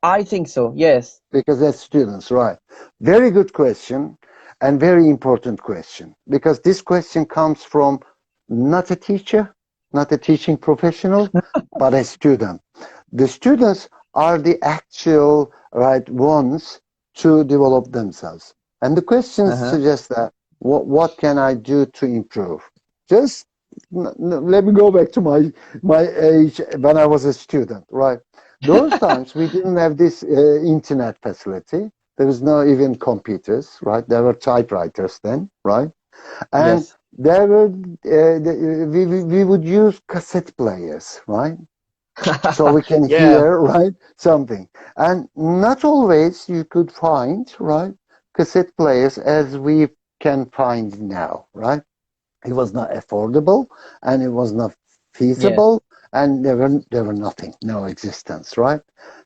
Speaker 1: I think so, yes.
Speaker 2: Because as students, right? Very good question, and very important question, because this question comes from not a teacher, not a teaching professional, but a student. The students are the actual right ones to develop themselves. And the questions
Speaker 1: Uh-huh.
Speaker 2: suggest that what can I do to improve? Just let me go back to my age when I was a student, right? Those times we didn't have this internet facility. There was no even computers, right? There were typewriters then, right? And
Speaker 1: Yes.
Speaker 2: there were we would use cassette players, right? So we can
Speaker 1: Yeah.
Speaker 2: hear, right, something. And not always you could find, right, cassette players as we can find now, right? It was not affordable, and it was not
Speaker 1: Yes.
Speaker 2: feasible, and there were nothing, no existence, right?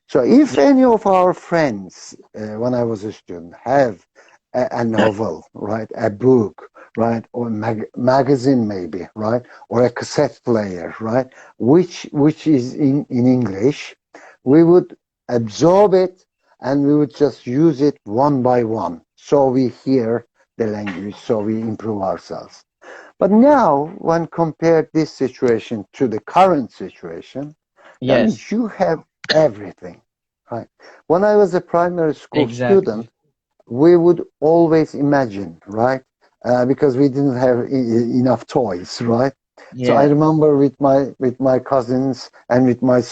Speaker 2: So if
Speaker 1: Yeah.
Speaker 2: any of our friends, when I was a student, have a novel, right, a book, right, or a magazine maybe, right, or a cassette player, right, which is in English, we would absorb it, and we would just use it one by one, so we hear the language, so we improve ourselves. But now, when compared this situation to the current situation, then
Speaker 1: Yes.
Speaker 2: you have everything, right? When I was a primary school
Speaker 1: Exactly.
Speaker 2: student, we would always imagine, right? Because we didn't have enough toys, right? So I
Speaker 1: Yeah.
Speaker 2: remember with my cousins and with my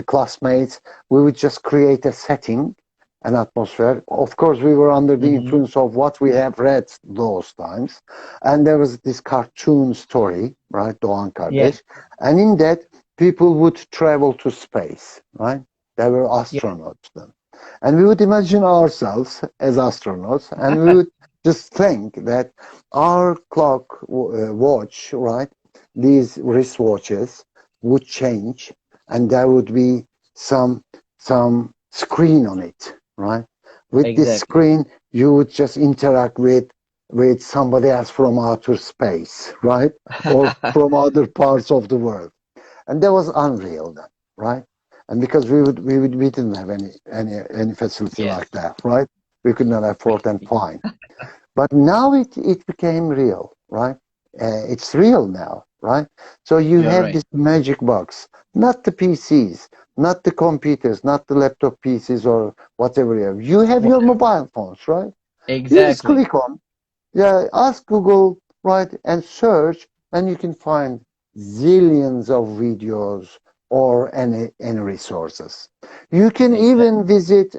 Speaker 2: classmates, we would just create a setting, an atmosphere. Of course, we were under the
Speaker 1: Mm-hmm.
Speaker 2: influence of what we have read those times, and there was this cartoon story, right, Doğan
Speaker 1: Yeah.
Speaker 2: Kardeş, and in that people would travel to space, right? They were
Speaker 1: Yeah.
Speaker 2: astronauts then. And we would imagine ourselves as astronauts, and we would just think that our clock watch, right, these wristwatches would change, and there would be some screen on it, right? With this
Speaker 1: Exactly.
Speaker 2: screen, you would just interact with somebody else from outer space, right, or from other parts of the world, and that was unreal then, right? And because we didn't have any facility like
Speaker 1: Yes.
Speaker 2: that, right? We could not afford and fine. But now it became real, right? It's real now, right? So you
Speaker 1: You're
Speaker 2: have
Speaker 1: right.
Speaker 2: this magic box, not the PCs, not the computers, not the laptop PCs or whatever you have. You have
Speaker 1: What?
Speaker 2: your mobile phones, right? You just
Speaker 1: Exactly.
Speaker 2: click on, yeah, ask Google, right, and search, and you can find zillions of videos or any resources. You can
Speaker 1: Exactly.
Speaker 2: even visit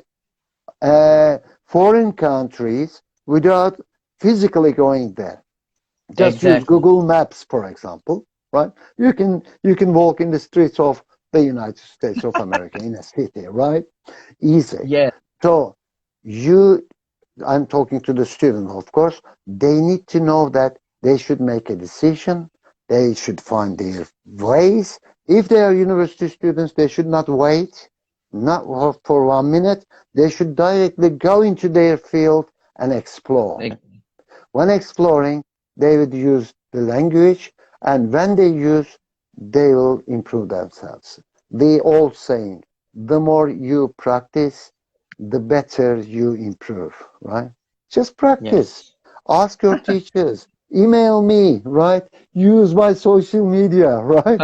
Speaker 2: uh, foreign countries without physically going there. Just use
Speaker 1: Exactly.
Speaker 2: Google Maps, for example, right? You can walk in the streets of the United States of America in a city, right? Easy.
Speaker 1: Yeah.
Speaker 2: So I'm talking to the student, of course. They need to know that they should make a decision. They should find their ways. If they are university students, they should not wait, not for 1 minute. They should directly go into their field and explore.
Speaker 1: Ex-
Speaker 2: When exploring, they would use the language, and when they use, they will improve themselves. The old saying, the more you practice, the better you improve, right? Just practice.
Speaker 1: Yes.
Speaker 2: Ask your teachers. Email me, right? Use my social media, right?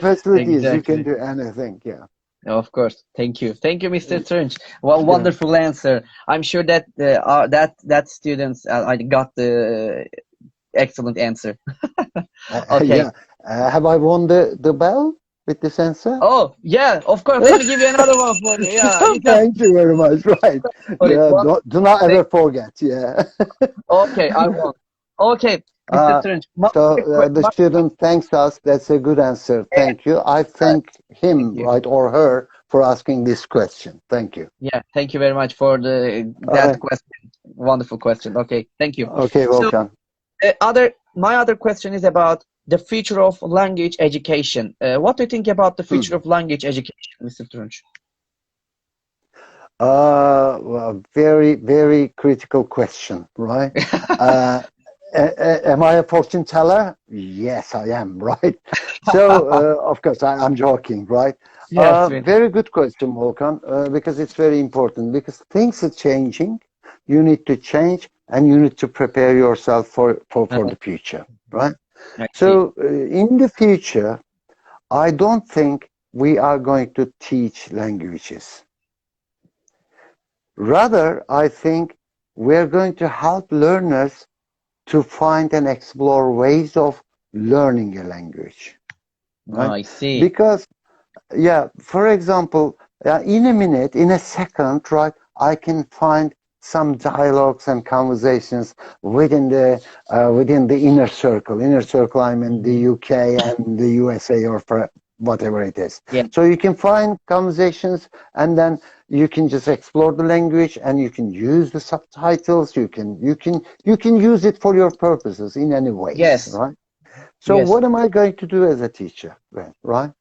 Speaker 2: Facilities, you can
Speaker 1: Exactly.
Speaker 2: do anything, yeah.
Speaker 1: Of course. Thank you, Mr. Turunç. Well,
Speaker 2: Yeah.
Speaker 1: wonderful answer. I'm sure that that students I got the excellent answer. Okay.
Speaker 2: Yeah. Have I won the bell with this answer?
Speaker 1: Oh, yeah, of course. Let me give you another one for you. Yeah, you just
Speaker 2: Thank you very much. Right.
Speaker 1: for it.
Speaker 2: Yeah.
Speaker 1: One,
Speaker 2: Do not
Speaker 1: thank-
Speaker 2: ever forget. Yeah.
Speaker 1: okay, I won. Okay, Mr.
Speaker 2: Uh,
Speaker 1: Turunç.
Speaker 2: the student thanks us. That's a good answer. Thank you. I thank
Speaker 1: Thank
Speaker 2: him,
Speaker 1: you.
Speaker 2: right, or her for asking this question. Thank you.
Speaker 1: Yeah, thank you very much for the
Speaker 2: All
Speaker 1: that
Speaker 2: right.
Speaker 1: question. Wonderful question. Okay, thank you.
Speaker 2: Okay,
Speaker 1: So,
Speaker 2: welcome.
Speaker 1: my other question is about the future of language education. What do you think about the future of language education, Mr. Turunç?
Speaker 2: Well, very, very critical question, right? Uh, am I a fortune teller? Yes, I am, right? So, of course, I'm joking, right?
Speaker 1: Yes,
Speaker 2: Very good question, Volkan, because it's very important, because things are changing. You need to change, and you need to prepare yourself for the future, right?
Speaker 1: I see.
Speaker 2: So, in the future, I don't think we are going to teach languages. Rather, I think we're going to help learners to find and explore ways of learning a language, right?
Speaker 1: I see.
Speaker 2: Because, yeah, for example, in a minute, in a second, right, I can find some dialogues and conversations within the inner circle. Inner circle, I'm in the UK and the USA or whatever it is.
Speaker 1: Yeah,
Speaker 2: So you can find conversations, and then you can just explore the language, and you can use the subtitles. You can use it for your purposes in any ways,
Speaker 1: yes,
Speaker 2: right? So
Speaker 1: yes.
Speaker 2: what am I going to do as a teacher then, right?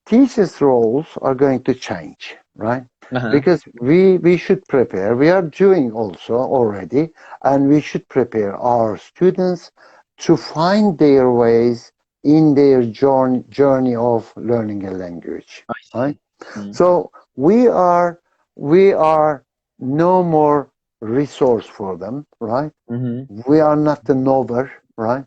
Speaker 2: Teachers' roles are going to change, right?
Speaker 1: Uh-huh.
Speaker 2: Because we should prepare. We are doing also already, and we should prepare our students to find their ways in their journey of learning a language,
Speaker 1: I
Speaker 2: right?
Speaker 1: see. Mm.
Speaker 2: So we are no more resource for them, right?
Speaker 1: Mm-hmm.
Speaker 2: We are not the knower, right?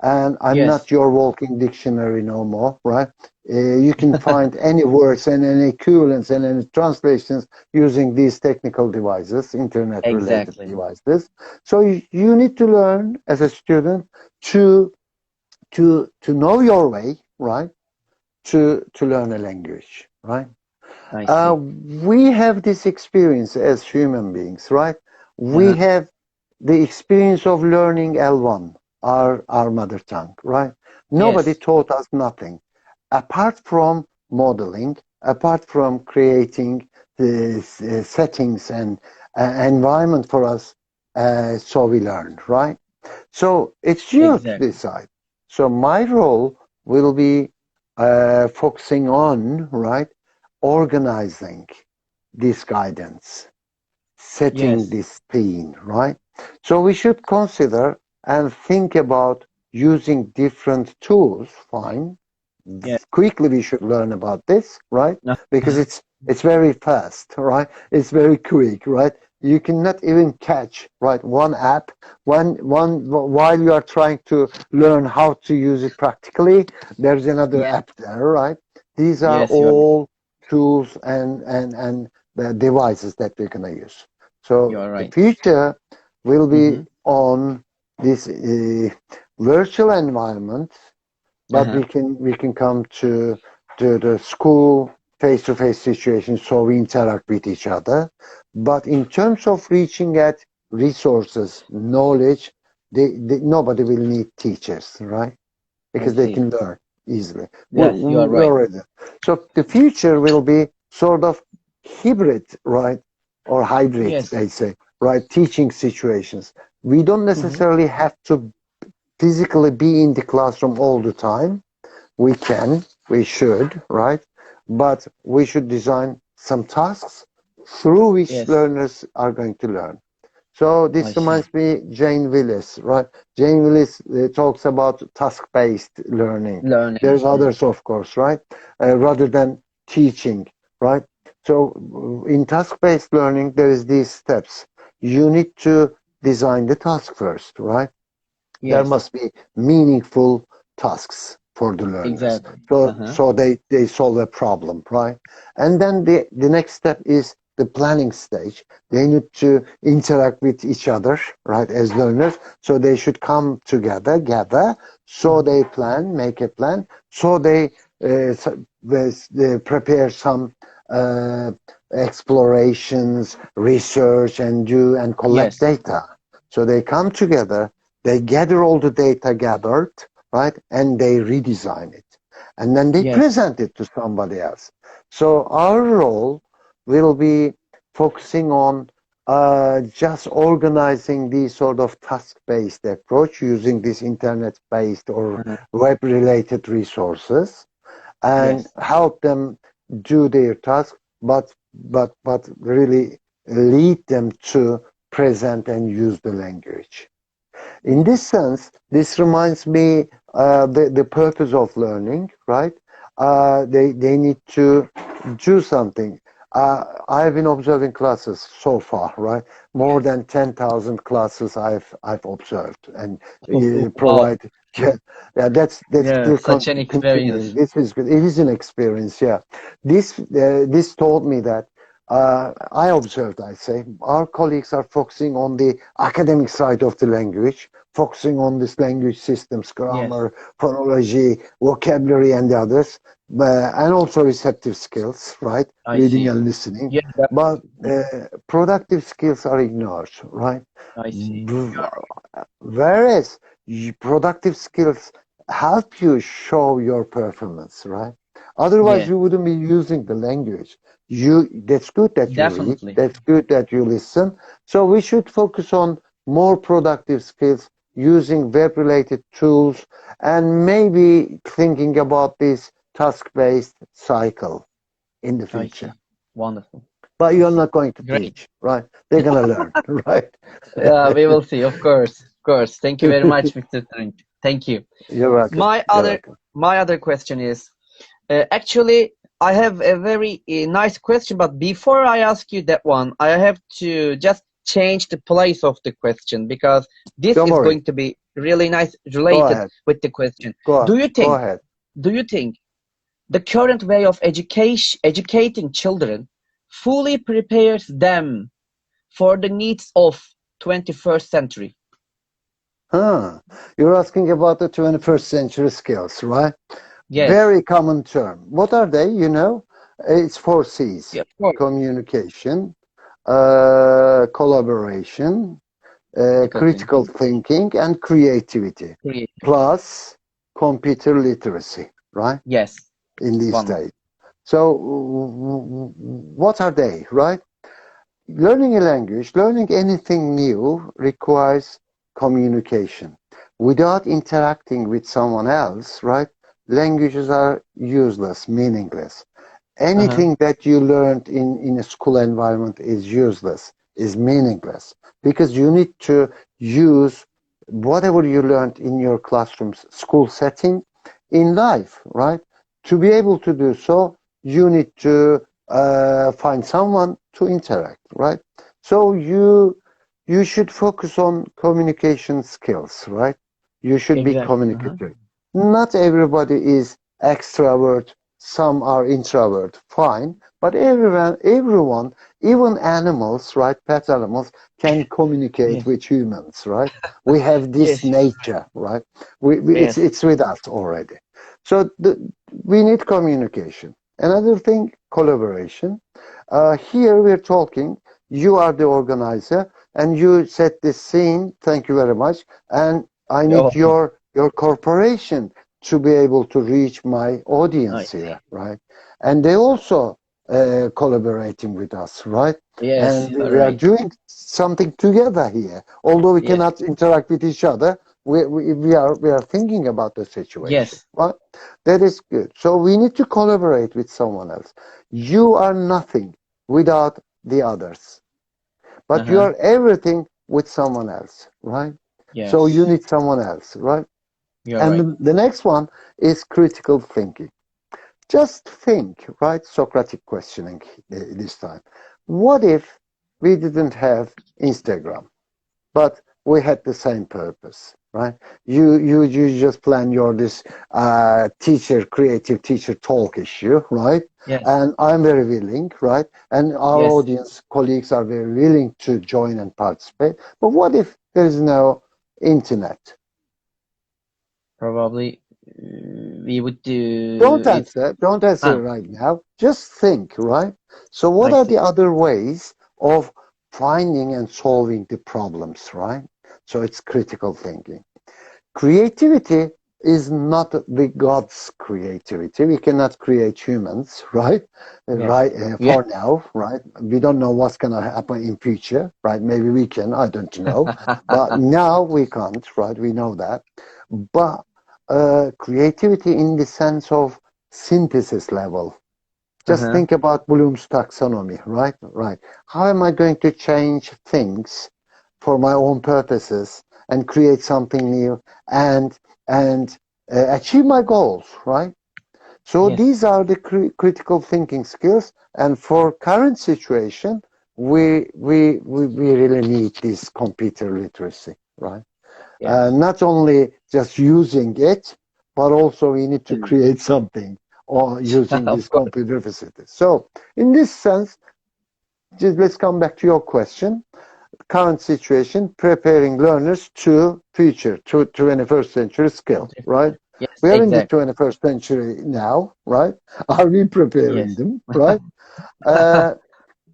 Speaker 2: And I'm not
Speaker 1: Yes,
Speaker 2: your walking dictionary no more, right? You can find any words and any equivalents and any translations using these technical devices, internet-related
Speaker 1: exactly.
Speaker 2: devices. So you need to learn as a student to know your way, right? To learn a language, right?
Speaker 1: I see.
Speaker 2: We have this experience as human beings, right? We
Speaker 1: Uh-huh.
Speaker 2: have the experience of learning L1, our mother tongue, right? Nobody
Speaker 1: Yes,
Speaker 2: taught us nothing apart from modeling, apart from creating the settings and environment for us, so we learned, right? So it's you to
Speaker 1: exactly.
Speaker 2: decide. So my role will be focusing on, right, organizing this guidance, setting
Speaker 1: Yes,
Speaker 2: this theme, right? So we should consider and think about using different tools, fine.
Speaker 1: yes.
Speaker 2: Quickly we should learn about this, right? Because
Speaker 1: Uh-huh.
Speaker 2: it's very fast, right? It's very quick, right? You cannot even catch, right, one app one while you are trying to learn how to use it practically. There's another
Speaker 1: Yeah,
Speaker 2: app there, right? These are
Speaker 1: yes, you're
Speaker 2: all tools and the devices that we're gonna use. So
Speaker 1: you're
Speaker 2: the
Speaker 1: right.
Speaker 2: future will be
Speaker 1: Mm-hmm.
Speaker 2: on this virtual environment, but
Speaker 1: Uh-huh.
Speaker 2: we can come to the school face-to-face situations, so we interact with each other. But in terms of reaching at resources, knowledge, nobody will need teachers, right? Because they can learn easily.
Speaker 1: Yes, you are
Speaker 2: We
Speaker 1: right.
Speaker 2: already. So the future will be sort of hybrid, right? Or hybrid,
Speaker 1: Yes.
Speaker 2: they say, right? Teaching situations. We don't necessarily have to physically be in the classroom all the time. We can, we should, right? But we should design some tasks through which
Speaker 1: Yes.
Speaker 2: learners are going to learn. So
Speaker 1: I
Speaker 2: this
Speaker 1: see.
Speaker 2: reminds me Jane Willis, right? Jane Willis talks about task-based learning.
Speaker 1: Learning.
Speaker 2: There's others, of course, right? Rather than teaching, right? So in task-based learning, there is these steps. You need to design the task first, right? There
Speaker 1: Yes.
Speaker 2: must be meaningful tasks for the learners.
Speaker 1: Exactly.
Speaker 2: So they solve a problem, right? And then the next step is the planning stage. They need to interact with each other, right, as learners. So they should come together, gather. So they plan, make a plan. So they prepare some explorations, research, and collect
Speaker 1: Yes.
Speaker 2: data. So they come together, they gather all the data gathered, right, and they redesign it. And then they
Speaker 1: Yes.
Speaker 2: present it to somebody else. So our role will be focusing on just organizing these sort of task-based approach using this internet-based or web-related resources and
Speaker 1: Yes.
Speaker 2: help them do their task, but really lead them to present and use the language. In this sense, this reminds me the purpose of learning, right? They need to do something. I've been observing classes so far, right? More than 10,000 classes I've observed and
Speaker 1: Wow.
Speaker 2: provide. Yeah, that's
Speaker 1: Yeah,
Speaker 2: still
Speaker 1: such an
Speaker 2: continuing.
Speaker 1: experience.
Speaker 2: This is good. It is an experience. Yeah, this told me that I observed, I say, our colleagues are focusing on the academic side of the language, focusing on this language systems,
Speaker 1: Yes.
Speaker 2: grammar, phonology, vocabulary, and the others, and also receptive skills, right?
Speaker 1: I
Speaker 2: Reading
Speaker 1: see.
Speaker 2: and listening.
Speaker 1: Yeah,
Speaker 2: But
Speaker 1: definitely.
Speaker 2: productive skills are ignored, right?
Speaker 1: I see.
Speaker 2: Whereas productive skills help you show your performance, right? Otherwise,
Speaker 1: Yeah,
Speaker 2: you wouldn't be using the language. That's good that you read.
Speaker 1: definitely.
Speaker 2: That's good that you listen. So we should focus on more productive skills using web-related tools and maybe thinking about this task-based cycle in the
Speaker 1: I
Speaker 2: future.
Speaker 1: see. Wonderful.
Speaker 2: But
Speaker 1: I
Speaker 2: you're
Speaker 1: see.
Speaker 2: not going to
Speaker 1: Great.
Speaker 2: teach, right? They're going to learn, right?
Speaker 1: We will see, of course. Of course. Thank you very much, Mr. Turunç. Thank you.
Speaker 2: You're welcome.
Speaker 1: My
Speaker 2: You're
Speaker 1: other
Speaker 2: welcome.
Speaker 1: my other question is actually I have a very nice question, but before I ask you that one, I have to just change the place of the question because this
Speaker 2: Don't
Speaker 1: is
Speaker 2: worry.
Speaker 1: going to be really nice
Speaker 2: Go
Speaker 1: related
Speaker 2: ahead.
Speaker 1: with the question.
Speaker 2: Go
Speaker 1: Do you
Speaker 2: go
Speaker 1: think
Speaker 2: ahead.
Speaker 1: do you think the current way of educating children fully prepares them for the needs of 21st century?
Speaker 2: Huh. You're asking about the 21st century skills, right?
Speaker 1: Yes.
Speaker 2: Very common term. What are they? You know, it's four C's:
Speaker 1: Yeah, of course.
Speaker 2: communication, collaboration,
Speaker 1: Critical
Speaker 2: critical
Speaker 1: thinking.
Speaker 2: thinking, and creativity,
Speaker 1: Creativity.
Speaker 2: plus computer literacy, right?
Speaker 1: Yes.
Speaker 2: In these
Speaker 1: Wonderful.
Speaker 2: days. So, what are they, right? Learning a language, learning anything new requires communication. Without interacting with someone else, right? Languages are useless, meaningless.
Speaker 1: Uh-huh.
Speaker 2: Anything that you learned in a school environment is useless, is meaningless, because you need to use whatever you learned in your classroom's school setting in life, right? To be able to do so, you need to find someone to interact, right? So you should focus on communication skills, right? You should be
Speaker 1: Exactly. Uh-huh.
Speaker 2: communicative. Not everybody is extrovert, some are introvert, fine, but everyone, even animals, right, pet animals, can communicate
Speaker 1: Yes.
Speaker 2: with humans, right? We have this
Speaker 1: Yes.
Speaker 2: nature, right?
Speaker 1: Yes.
Speaker 2: It's with us already. So we need communication. Another thing, collaboration. Here we're talking, you are the organizer and you set the scene, thank you very much, and I
Speaker 1: You're
Speaker 2: need
Speaker 1: welcome.
Speaker 2: your corporation to be able to reach my
Speaker 1: I
Speaker 2: audience
Speaker 1: see.
Speaker 2: here, right? And they also collaborating with us, right?
Speaker 1: Yes,
Speaker 2: And
Speaker 1: all
Speaker 2: we are
Speaker 1: right.
Speaker 2: doing something together here. Although we
Speaker 1: Yes,
Speaker 2: cannot interact with each other, we are thinking about the situation,
Speaker 1: yes.
Speaker 2: right? That is good. So we need to collaborate with someone else. You are nothing without the others, but you
Speaker 1: Uh-huh.
Speaker 2: are everything with someone else, right? So you
Speaker 1: Yes,
Speaker 2: need someone else, right?
Speaker 1: you're
Speaker 2: And
Speaker 1: right.
Speaker 2: the next one is critical thinking. Just think, right? Socratic questioning this time. What if we didn't have Instagram, but we had the same purpose, right? You just plan your this creative teacher talk issue, right?
Speaker 1: Yes,
Speaker 2: And I'm very willing, right? And our
Speaker 1: yes.
Speaker 2: audience colleagues are very willing to join and participate. But what if there is no internet?
Speaker 1: Probably we would do it.
Speaker 2: Don't answer
Speaker 1: Ah,
Speaker 2: right now. Just think, right? So what
Speaker 1: I
Speaker 2: are
Speaker 1: see.
Speaker 2: the other ways of finding and solving the problems, right? So it's critical thinking. Creativity is not the God's creativity. We cannot create humans, right?
Speaker 1: Yes.
Speaker 2: Right,
Speaker 1: Yeah.
Speaker 2: for now, right? We don't know what's going to happen in future, right? Maybe we can, I don't know. But now we can't, right? We know that. But creativity in the sense of synthesis level. Just
Speaker 1: Uh-huh.
Speaker 2: think about Bloom's taxonomy, right? Right. How am I going to change things for my own purposes and create something new and achieve my goals, right? So
Speaker 1: Yes.
Speaker 2: these are the critical thinking skills, and for current situation, we really need this computer literacy, right?
Speaker 1: Yes.
Speaker 2: Not only just using it, but also we need to create something or using
Speaker 1: Of
Speaker 2: this
Speaker 1: course.
Speaker 2: computer facilities. So in this sense, just let's come back to your question. Current situation, preparing learners to future, to 21st century skill, right?
Speaker 1: Yes,
Speaker 2: We are in the
Speaker 1: exactly.
Speaker 2: 21st century now, right? Are we preparing
Speaker 1: Yes.
Speaker 2: them, right? Uh,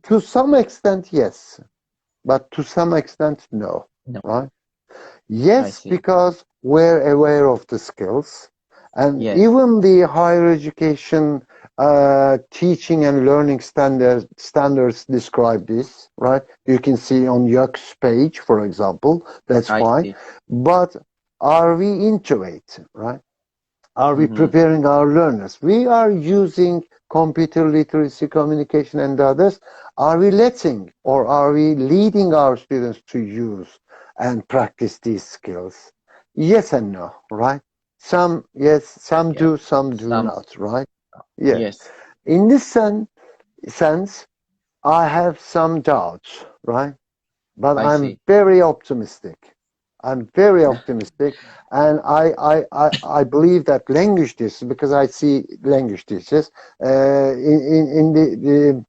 Speaker 2: to some extent, yes, but to some extent, no,
Speaker 1: No,
Speaker 2: right?
Speaker 1: I
Speaker 2: Yes,
Speaker 1: see.
Speaker 2: because we're aware of the skills, and
Speaker 1: Yes.
Speaker 2: even the higher education teaching and learning standards describe this, right? You can see on YUK's page, for example, that's
Speaker 1: I
Speaker 2: fine.
Speaker 1: see.
Speaker 2: But are we into it, right? Are we
Speaker 1: Mm-hmm.
Speaker 2: preparing our learners? We are using computer literacy, communication, and others. Are we letting or are we leading our students to use and practice these skills? Yes and no, right? Some yes, some
Speaker 1: Yeah.
Speaker 2: do, some do
Speaker 1: Some.
Speaker 2: not, right? Yeah.
Speaker 1: Yes.
Speaker 2: In this sense, I have some doubts, right? But
Speaker 1: I
Speaker 2: I'm
Speaker 1: see.
Speaker 2: very optimistic. I'm very optimistic, and I believe that language teachers, because I see language teachers in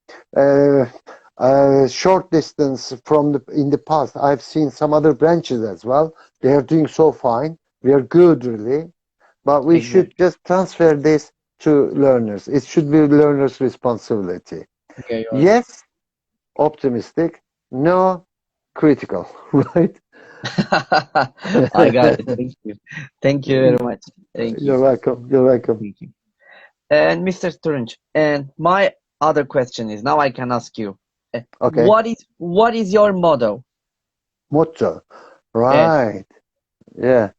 Speaker 2: short distance from in the past. I've seen some other branches as well. They are doing so fine. We are good, really, but we should
Speaker 1: Exactly.
Speaker 2: just transfer this to learners. It should be learners' responsibility.
Speaker 1: Yeah, you're right.
Speaker 2: Yes, optimistic. No, critical, right?
Speaker 1: I got it. Thank you. Thank you very much. Thank you.
Speaker 2: You're welcome. You're welcome.
Speaker 1: Thank you. And Mr. Turunç, and my other question is, now I can ask you,
Speaker 2: Okay.
Speaker 1: what is your motto?
Speaker 2: Motto.
Speaker 1: Yes.
Speaker 2: Right. Yeah.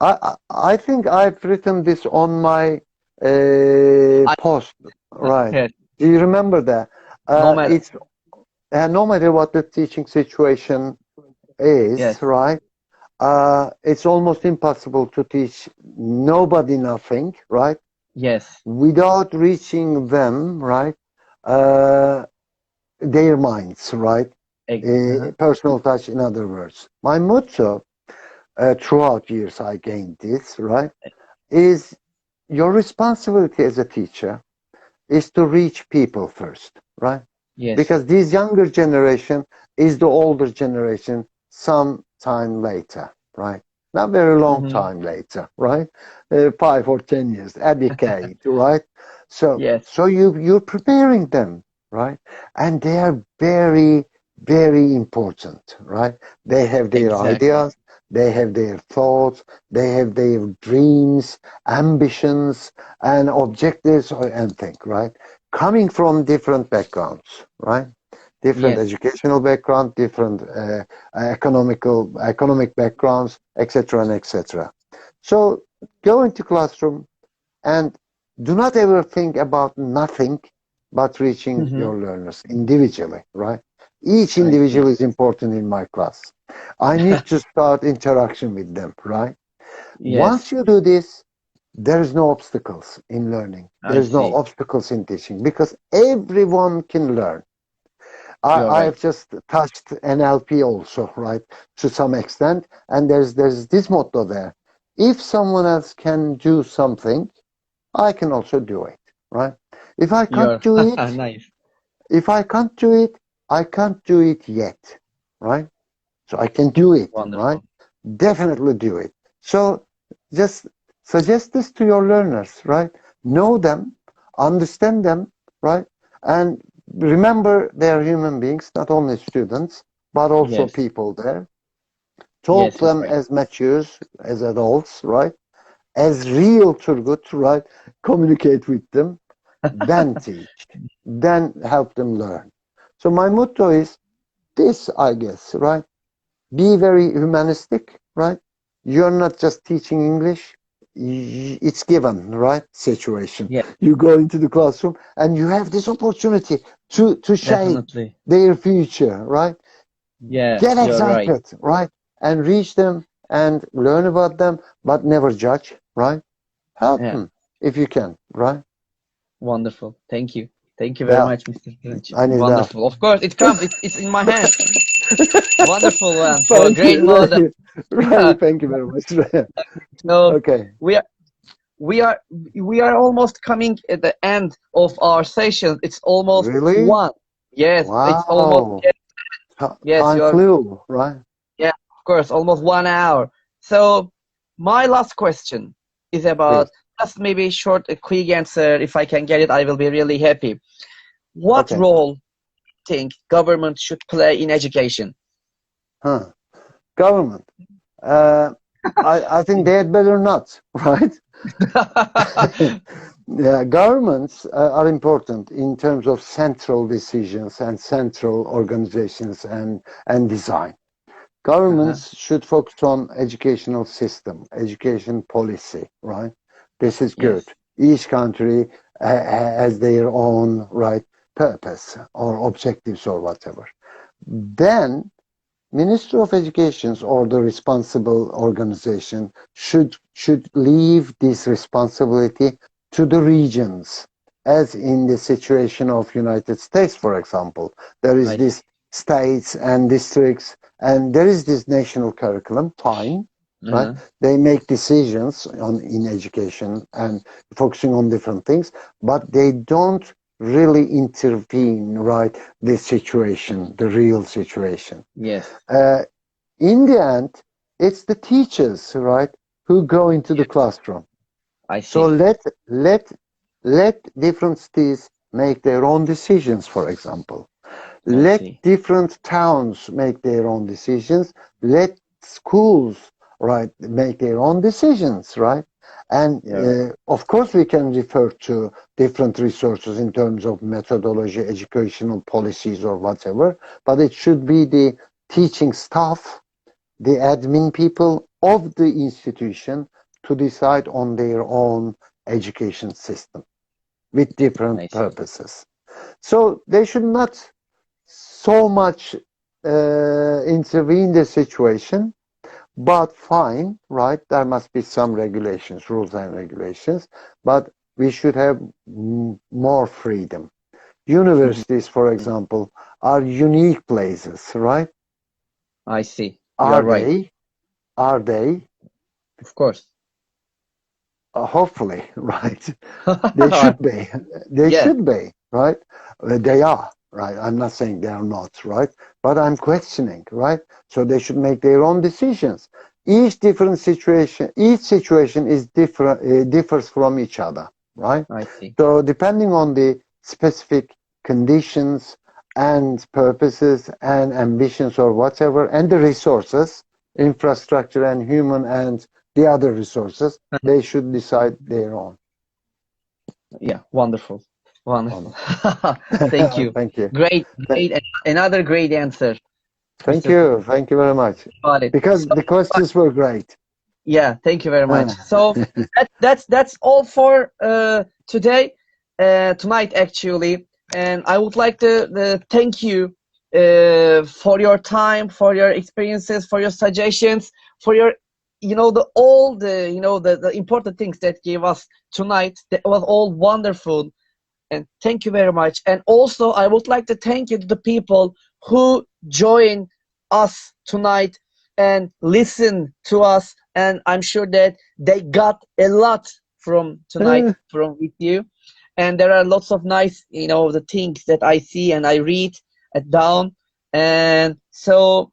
Speaker 2: I think I've written this on my
Speaker 1: I,
Speaker 2: post. Right.
Speaker 1: yes.
Speaker 2: Do you remember that?
Speaker 1: No matter.
Speaker 2: It's no matter what the teaching situation is,
Speaker 1: Yes.
Speaker 2: right? It's almost impossible to teach nobody nothing, right?
Speaker 1: Yes.
Speaker 2: Without reaching them, right? Uh, their minds, right?
Speaker 1: Uh-huh.
Speaker 2: Personal touch, in other words. My motto throughout years I gained this, right, is your responsibility as a teacher is to reach people first, right?
Speaker 1: Yes.
Speaker 2: Because this younger generation is the older generation some time later, right? not very long
Speaker 1: Mm-hmm.
Speaker 2: time later, right? 5 or 10 years, a decade, right? So,
Speaker 1: Yes.
Speaker 2: so you're preparing them, right? And they are very, very important, right? They have their
Speaker 1: Exactly.
Speaker 2: ideas, they have their thoughts, they have their dreams, ambitions, and objectives, and think, right? Coming from different backgrounds, right? Different
Speaker 1: Yes.
Speaker 2: educational background, different economic backgrounds, etc. and etc. So go into classroom and do not ever think about nothing but reaching
Speaker 1: Mm-hmm.
Speaker 2: your learners individually, right? Each
Speaker 1: I see.
Speaker 2: individual is important in my class. I need to start interaction with them, right?
Speaker 1: Yes,
Speaker 2: Once you do this, there is no obstacles in learning. There
Speaker 1: I
Speaker 2: is no
Speaker 1: see.
Speaker 2: obstacles in teaching because everyone can learn.
Speaker 1: You're
Speaker 2: I
Speaker 1: right.
Speaker 2: have just touched NLP also, right, to some extent, and there's this motto there. If someone else can do something, I can also do it, right? If I can't
Speaker 1: You're
Speaker 2: do it,
Speaker 1: nice.
Speaker 2: if I can't do it, I can't do it yet, right? So I can do it, right?
Speaker 1: Wonderful.
Speaker 2: Definitely do it. So just suggest this to your learners, right? Know them, understand them, right? And remember they're human beings, not only students, but also
Speaker 1: Yes.
Speaker 2: people there. Talk
Speaker 1: Yes, you're
Speaker 2: them
Speaker 1: right.
Speaker 2: as matures, as adults, right? As real Turgut, right? Communicate with them, then teach, then help them learn. So my motto is this, I guess, right? Be very humanistic, right? You're not just teaching English. It's given, right? Situation.
Speaker 1: Yeah,
Speaker 2: You go into the classroom and you have this opportunity to shape
Speaker 1: definitely.
Speaker 2: their future, right?
Speaker 1: Yeah,
Speaker 2: Get
Speaker 1: you're right.
Speaker 2: excited, right? And reach them and learn about them, but never judge, right? Help
Speaker 1: Yeah,
Speaker 2: them if you can, right?
Speaker 1: wonderful. Thank you. Thank you very
Speaker 2: Yeah,
Speaker 1: much, Mr. Turunç.
Speaker 2: I need that.
Speaker 1: Wonderful. Of course, it comes. It's in my hands. Wonderful one for a
Speaker 2: Thank
Speaker 1: great
Speaker 2: you,
Speaker 1: model.
Speaker 2: Ray. Ray,
Speaker 1: Yeah.
Speaker 2: thank you very much.
Speaker 1: So
Speaker 2: Okay.
Speaker 1: we are we are we are almost coming at the end of our session. It's almost
Speaker 2: Really?
Speaker 1: one. Yes, it's almost
Speaker 2: Wow.
Speaker 1: yes, yes,
Speaker 2: Time
Speaker 1: you are
Speaker 2: flew, right?
Speaker 1: yeah, of course, almost 1 hour. So my last question is
Speaker 2: Please.
Speaker 1: about just maybe short, a quick answer. If I can get it, I will be really happy. What
Speaker 2: Okay.
Speaker 1: role do you think government should play in education?
Speaker 2: Huh. Government. Uh, I think they had better not, right? Yeah, governments are important in terms of central decisions and central organizations and design.
Speaker 1: Uh-huh.
Speaker 2: Governments should focus on educational system, education policy, right? This is good.
Speaker 1: Yes,
Speaker 2: Each country has their own right purpose or objectives or whatever. Then Ministry of Education's or the responsible organization should leave this responsibility to the regions, as in the situation of United States, for example. There is
Speaker 1: I see.
Speaker 2: this states and districts, and there is this national curriculum, fine, right?
Speaker 1: Uh-huh.
Speaker 2: They make decisions in education and focusing on different things, but they don't really intervene, right? The situation, the real situation.
Speaker 1: Yes,
Speaker 2: Uh, in the end, it's the teachers, right, who go into the
Speaker 1: yes,
Speaker 2: classroom.
Speaker 1: I
Speaker 2: So
Speaker 1: see.
Speaker 2: let different cities make their own decisions, for example.
Speaker 1: I
Speaker 2: Let
Speaker 1: see.
Speaker 2: different towns make their own decisions. Let schools, right, make their own decisions, right? And
Speaker 1: You're right.
Speaker 2: of course, we can refer to different resources in terms of methodology, educational policies, or whatever, but it should be the teaching staff, the admin people of the institution to decide on their own education system with different
Speaker 1: I see.
Speaker 2: purposes. So they should not so much intervene the situation, but fine, right? There must be some regulations, rules and regulations, but we should have more freedom.
Speaker 1: Mhm.
Speaker 2: Universities, for example, are unique places, right?
Speaker 1: I see.
Speaker 2: Are
Speaker 1: You're right.
Speaker 2: they? Are they?
Speaker 1: Of course.
Speaker 2: Hopefully, right? They should be. They
Speaker 1: Yeah.
Speaker 2: should be, right? They are, right? I'm not saying they are not, right? But I'm questioning, right? So they should make their own decisions. each situation is different, differs from each other, right?
Speaker 1: I see.
Speaker 2: So depending on the specific conditions and purposes and ambitions or whatever, and the resources, infrastructure and human and the other resources, they should decide their own.
Speaker 1: Yeah, wonderful. Wonderful. Thank you.
Speaker 2: Thank you.
Speaker 1: Great. Another great answer.
Speaker 2: Thank
Speaker 1: Mr.
Speaker 2: you. Thank you very much.
Speaker 1: Got it.
Speaker 2: Because the questions were great.
Speaker 1: Yeah, thank you very much. So that's all for tonight actually, and I would like to thank you for your time, for your experiences, for your suggestions, for your the important things that gave us tonight. That was all wonderful, and thank you very much. And also I would like to thank you to the people who joined us tonight and listen to us, and I'm sure that they got a lot from tonight from with you. And there are lots of nice the things that I see and I read it down. And so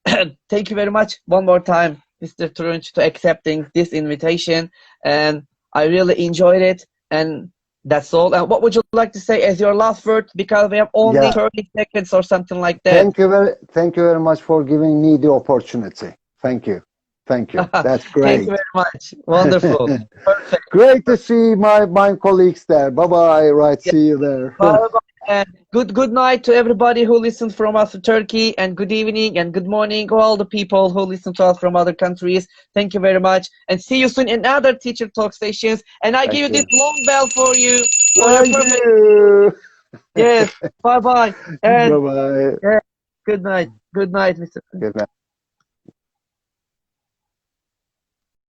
Speaker 1: thank you very much one more time, Mr. Turunç, to accepting this invitation, and I really enjoyed it. And that's all. And what would you like to say as your last word, because we have only 30 seconds or something like that?
Speaker 2: Thank you very much for giving me the opportunity. Thank you. That's great.
Speaker 1: Thank you very much. Wonderful. Perfect.
Speaker 2: Great to see my colleagues there. Bye-bye. Right, see you there.
Speaker 1: Bye-bye. And good night to everybody who listens from us to Turkey, and good evening and good morning all the people who listen to us from other countries. Thank you very much, and see you soon in other Teacher Talk stations. And I give you this long bell for you.
Speaker 2: Thank you.
Speaker 1: Yes. Bye-bye. And
Speaker 2: bye-bye.
Speaker 1: good night. Good night, Mr.
Speaker 2: Good night.